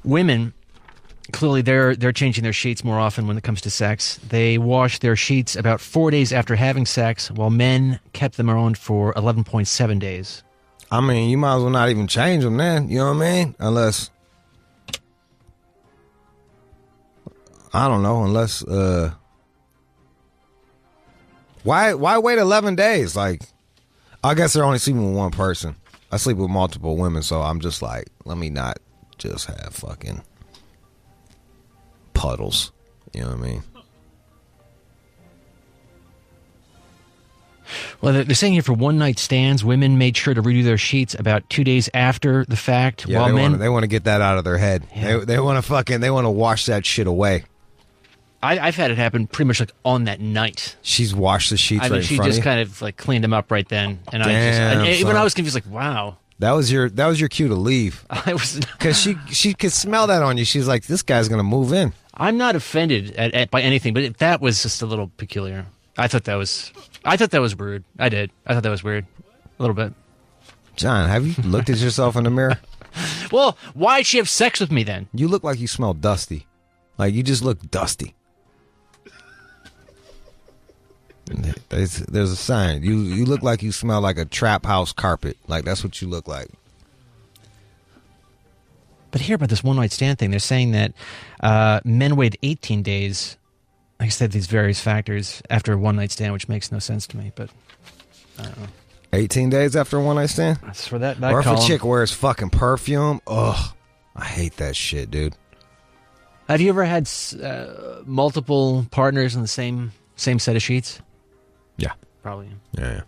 Women... Clearly, they're changing their sheets more often when it comes to sex. They wash their sheets about 4 days after having sex, while men kept them around for 11.7 days. I mean, you might as well not even change them then. You know what I mean? Unless, I don't know. Unless, why wait 11 days? Like, I guess they're only sleeping with one person. I sleep with multiple women, so I'm just like, let me not just have fucking puddles. You know what I mean? Well, they're saying here for one-night stands, women made sure to redo their sheets about 2 days after the fact. Yeah, while they want to get that out of their head. Yeah. They want to wash that shit away. I've had it happen pretty much like on that night. She's washed the sheets right in front of you? She just kind of like cleaned them up right then. And even I was confused, like, wow. That was your cue to leave. I was, because she could smell that on you. She's like, this guy's going to move in. I'm not offended by anything, but that was just a little peculiar. I thought that was rude. I did. I thought that was weird. A little bit. John, have you looked at yourself in the mirror? Well, why'd she have sex with me then? You look like you smell dusty. Like, you just look dusty. There's a sign. You look like you smell like a trap house carpet. Like, that's what you look like. But here about this one-night stand thing, they're saying that men wait 18 days. Like I said, these various factors after a one-night stand, which makes no sense to me, but I don't know. 18 days after a one-night stand? That's for that or if column. a chick wears fucking perfume, ugh, I hate that shit, dude. Have you ever had multiple partners in the same set of sheets? Yeah. Probably. Yeah.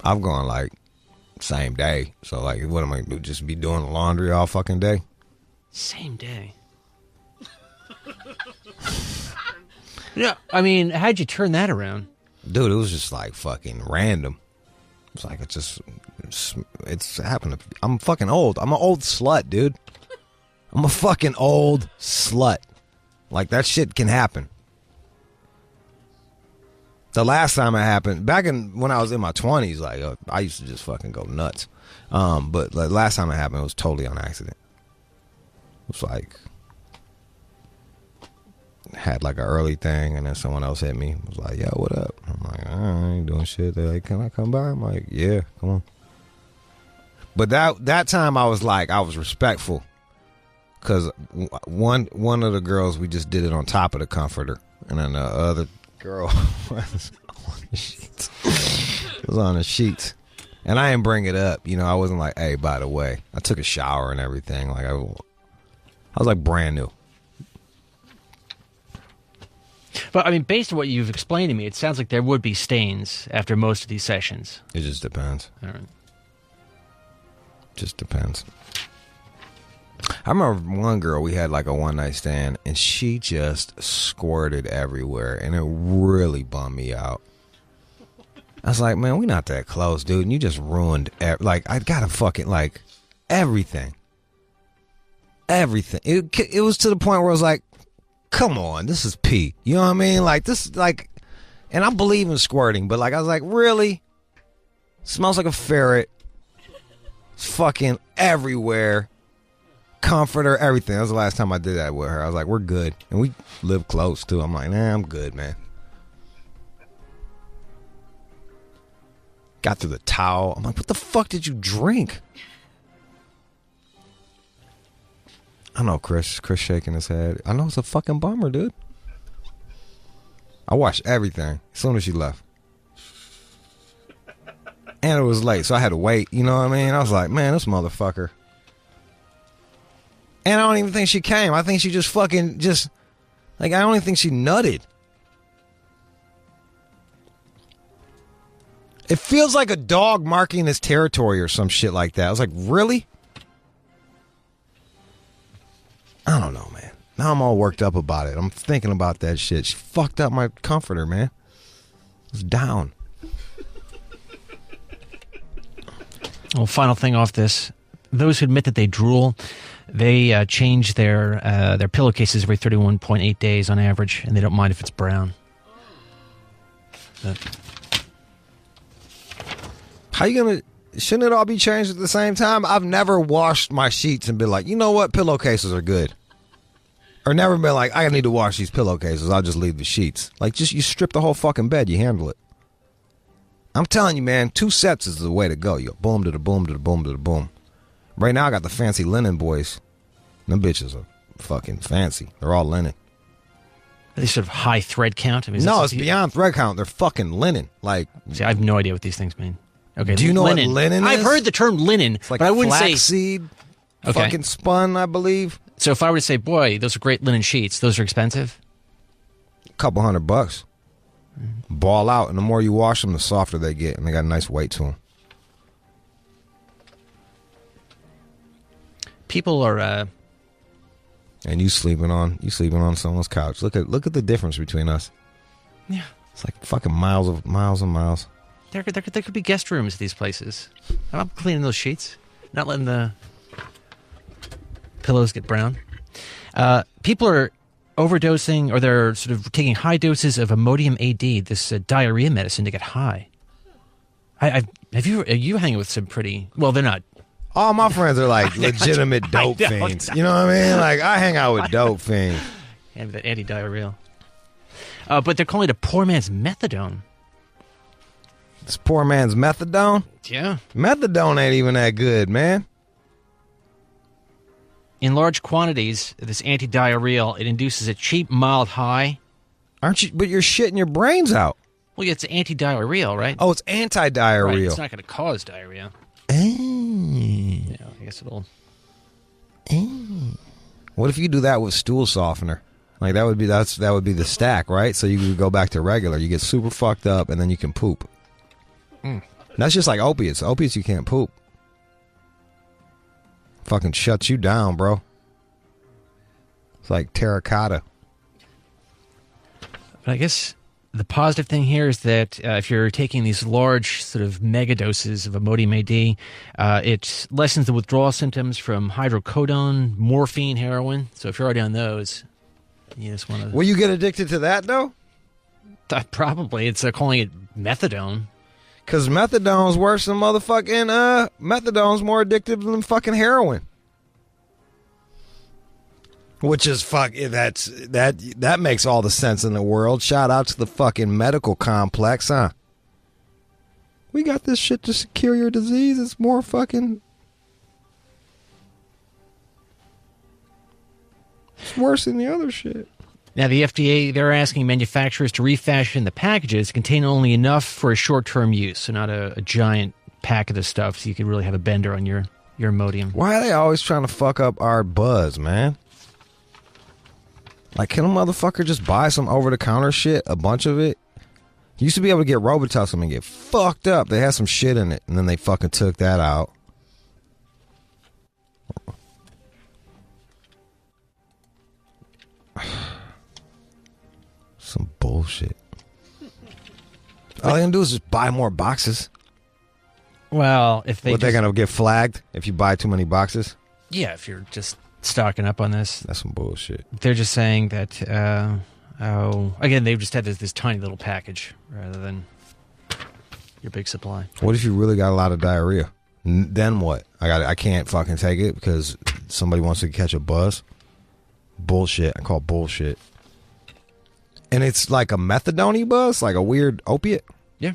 I've gone like same day. So like, what am I do? Just be doing the laundry all fucking day? Same day. Yeah, I mean, how'd you turn that around? Dude, it was just like fucking random. It's like it's happened. I'm fucking old. I'm an old slut, dude. I'm a fucking old slut. Like, that shit can happen. The last time it happened, back when I was in my 20s, like, I used to just fucking go nuts. But like, last time it happened, it was totally on accident. It was like, had like an early thing, and then someone else hit me. It was like, yo, what up? I'm like, I ain't doing shit. They're like, can I come by? I'm like, yeah, come on. But that time I was like, I was respectful. Because one of the girls, we just did it on top of the comforter. And then the other girl was on the sheets. It was on the sheets. And I didn't bring it up. You know, I wasn't like, hey, by the way. I took a shower and everything. Like, I was like brand new. But, I mean, based on what you've explained to me, it sounds like there would be stains after most of these sessions. It just depends. All right. Just depends. I remember one girl, we had like a one-night stand, and she just squirted everywhere, and it really bummed me out. I was like, man, we not that close, dude, and you just ruined, like, I gotta fucking, like, everything. Everything. It was to the point where I was like, come on, this is pee. You know what I mean? Like, this, like, and I believe in squirting, but, like, I was like, really? Smells like a ferret. It's fucking everywhere. Comforter, everything. That was the last time I did that with her. I was like, we're good. And we live close, too. I'm like, nah, I'm good, man. Got through the towel. I'm like, what the fuck did you drink? I know Chris shaking his head. I know it's a fucking bummer, dude. I watched everything as soon as she left. And it was late, so I had to wait. You know what I mean? I was like, man, this motherfucker. And I don't even think she came. I think she just fucking like, I don't even think she nutted. It feels like a dog marking his territory or some shit like that. I was like, really? I don't know, man. Now I'm all worked up about it. I'm thinking about that shit. She fucked up my comforter, man. It was down. Well, final thing off this. Those who admit that they drool, they change their pillowcases every 31.8 days on average, and they don't mind if it's brown. How you gonna? Shouldn't it all be changed at the same time? I've never washed my sheets and been like, you know what, pillowcases are good. Or never been like, I need to wash these pillowcases. I'll just leave the sheets. Like, just you strip the whole fucking bed, you handle it. I'm telling you, man, 2 sets is the way to go. You go boom to the boom to the boom to the boom. Right now, I got the fancy linen boys. Them bitches are fucking fancy. They're all linen. Are they sort of high thread count? I mean, no, it's beyond thread count. They're fucking linen. Like, see, I have no idea what these things mean. Okay, do you know linen. what linen is? I've heard the term linen, it's like but I wouldn't say flaxseed, fucking spun, I believe. So if I were to say, boy, those are great linen sheets, those are expensive? A couple $100. Ball out, and the more you wash them, the softer they get, and they got a nice weight to them. People are, and you sleeping on someone's couch. Look at the difference between us. Yeah, it's like fucking miles and miles. There could be guest rooms at these places. I'm cleaning those sheets, not letting the pillows get brown. People are overdosing, or they're sort of taking high doses of Imodium AD, this diarrhea medicine, to get high. Are you hanging with some pretty? Well, they're not All my friends are like legitimate dope fiends. You know what I mean? Like, I hang out with dope fiends. And the anti-diarrheal. But they're calling it a poor man's methadone. This poor man's methadone? Yeah. Methadone ain't even that good, man. In large quantities, this anti-diarrheal, it induces a cheap, mild high. Aren't you? But you're shitting your brains out. Well, it's anti-diarrheal, right? Oh, it's anti-diarrheal. Right, it's not going to cause diarrhea. Yeah, I guess it'll... What if you do that with stool softener? Like, that would be the stack, right? So you could go back to regular. You get super fucked up, and then you can poop. That's just like opiates. Opiates, you can't poop. Fucking shuts you down, bro. It's like terracotta. But I guess the positive thing here is that if you're taking these large sort of mega doses of Imodium AD, it lessens the withdrawal symptoms from hydrocodone, morphine, heroin. So if you're already on those, you just want to... Will you get addicted to that, though? Probably. It's calling it methadone. Because methadone's worse than motherfucking... methadone's more addictive than fucking heroin. Which is that makes all the sense in the world. Shout out to the fucking medical complex, huh? We got this shit to cure your disease. It's more fucking... It's worse than the other shit. Now, the FDA, they're asking manufacturers to refashion the packages to contain only enough for a short-term use, so not a giant packet of stuff, so you can really have a bender on your Imodium. Why are they always trying to fuck up our buzz, man? Like, can a motherfucker just buy some over-the-counter shit, a bunch of it? You used to be able to get Robitussin and get fucked up. They had some shit in it, and then they fucking took that out. Some bullshit. All they gonna do is just buy more boxes. Well, if they... They're gonna get flagged if you buy too many boxes? Yeah, if you're just stocking up on this. That's some bullshit. They're just saying that, again, they've just had this tiny little package rather than your big supply. What if you really got a lot of diarrhea? Then what? I can't fucking take it because somebody wants to catch a buzz? Bullshit. I call bullshit. And it's like a methadone buzz? Like a weird opiate? Yeah.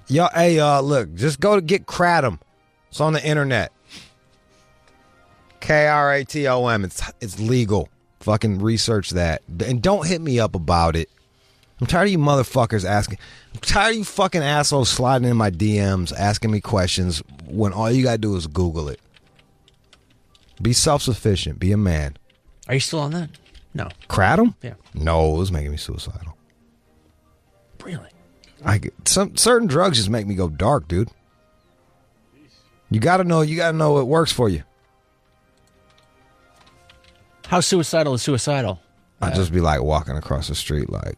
Yo, hey, look, just go to get Kratom. It's on the internet. Kratom. It's legal. Fucking research that. And don't hit me up about it. I'm tired of you motherfuckers asking. I'm tired of you fucking assholes sliding in my DMs asking me questions when all you gotta do is Google it. Be self-sufficient. Be a man. Are you still on that? No. Kratom? Yeah. No, it was making me suicidal. Really? Some certain drugs just make me go dark, dude. You gotta know it works for you. How suicidal is suicidal? I'd just be like walking across the street like,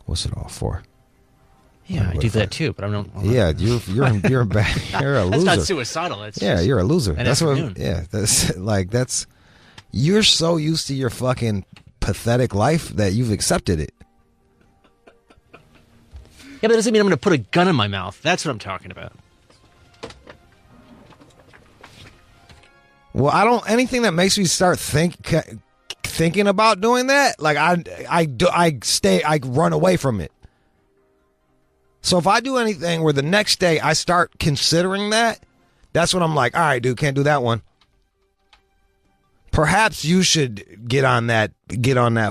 what's it all for? Yeah, like, I do that too, but I'm not. Yeah, you're bad. You're a loser. That's not suicidal. It's you're a loser. That's afternoon. what. Yeah, that's. You're so used to your fucking pathetic life that you've accepted it. Yeah, but that doesn't mean I'm going to put a gun in my mouth. That's what I'm talking about. Well, I don't. Anything that makes me start thinking about doing that, like I run away from it. So if I do anything where the next day I start considering that, that's when I'm like, all right, dude, can't do that one. Perhaps you should get on that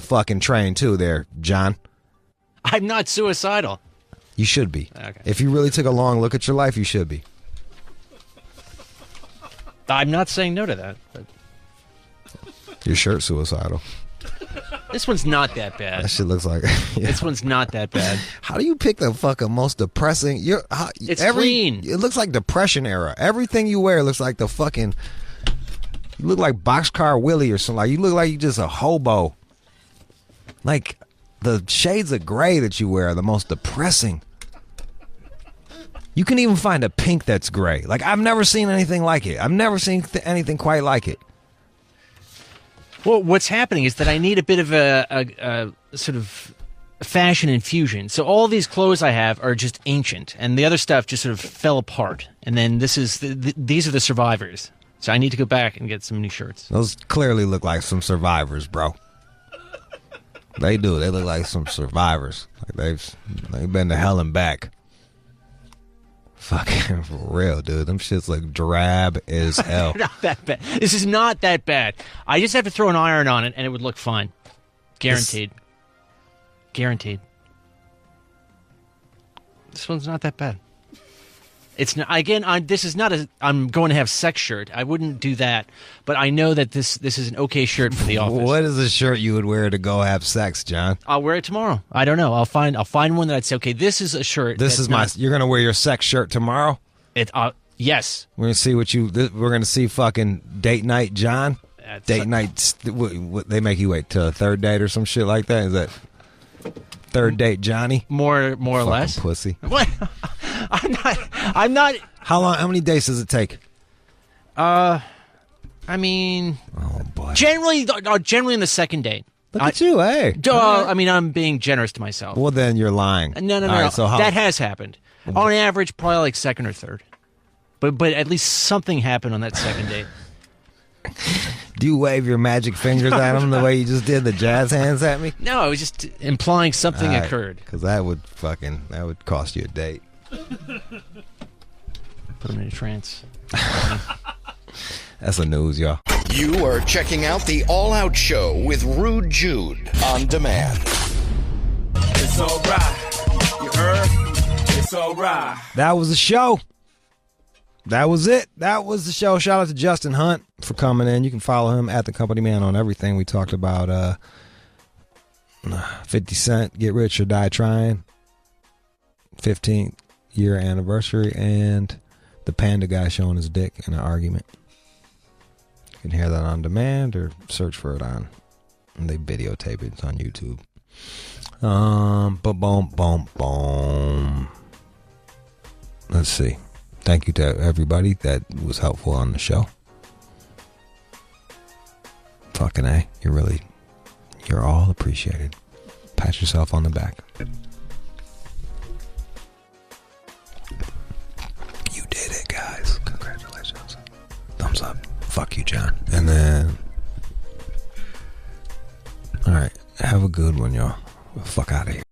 fucking train too there, John. I'm not suicidal. You should be. Okay. If you really took a long look at your life, you should be. I'm not saying no to that. But... Your shirt's suicidal. This one's not that bad. That shit looks like... Yeah. This one's not that bad. How do you pick the fucking most depressing... It's clean. It looks like Depression era. Everything you wear looks like the fucking... You look like Boxcar Willie or something. Like, you look like you just a hobo. Like, the shades of gray that you wear are the most depressing. You can even find a pink that's gray. Like, I've never seen anything like it. I've never seen anything quite like it. Well, what's happening is that I need a bit of a sort of fashion infusion. So all these clothes I have are just ancient, and the other stuff just sort of fell apart. And then these are the survivors. So I need to go back and get some new shirts. Those clearly look like some survivors, bro. They do. They look like some survivors. Like they've been to hell and back. Fucking for real, dude. Them shits look drab as hell. Not that bad. This is not that bad. I just have to throw an iron on it, and it would look fine. Guaranteed. Guaranteed. This one's not that bad. It's not, again. This is not a. I'm going to have sex shirt. I wouldn't do that, but I know that this is an okay shirt for the office. What is a shirt you would wear to go have sex, John? I'll wear it tomorrow. I don't know. I'll find one that I'd say, okay, this is a shirt. This is my. You're gonna wear your sex shirt tomorrow? Yes. We're gonna see what you. We're gonna see fucking date night, John. Date night. What, they make you wait till a third date or some shit like that? Is that third date, Johnny? More or less. Pussy. What? I'm not. How long? How many days does it take? I mean, oh boy. Generally in the second date. Look at you, hey. I mean, I'm being generous to myself. Well, then you're lying. No. Right, so that has happened. On average, probably like second or third. But at least something happened on that second date. Do you wave your magic fingers at him the way you just did the jazz hands at me? No, I was just implying something occurred. Because that would cost you a date. Put him in a trance. That's the news, y'all. You are checking out the All Out Show with Rude Jude on demand. It's all right. You heard? It's all right. That was the show. That was it. That was the show. Shout out to Justin Hunt for coming in. You can follow him at The Company Man on everything. We talked about 50 Cent, Get Rich or Die Tryin', 15th year anniversary, and the Panda guy showing his dick in an argument. You can hear that on demand or search for it on. And they videotape it. It's on YouTube. Boom. Let's see. Thank you to everybody that was helpful on the show. Fucking A. You're all appreciated. Pat yourself on the back. You did it, guys. Congratulations. Thumbs up. Fuck you, John. And then... Alright. Have a good one, y'all. Fuck out of here.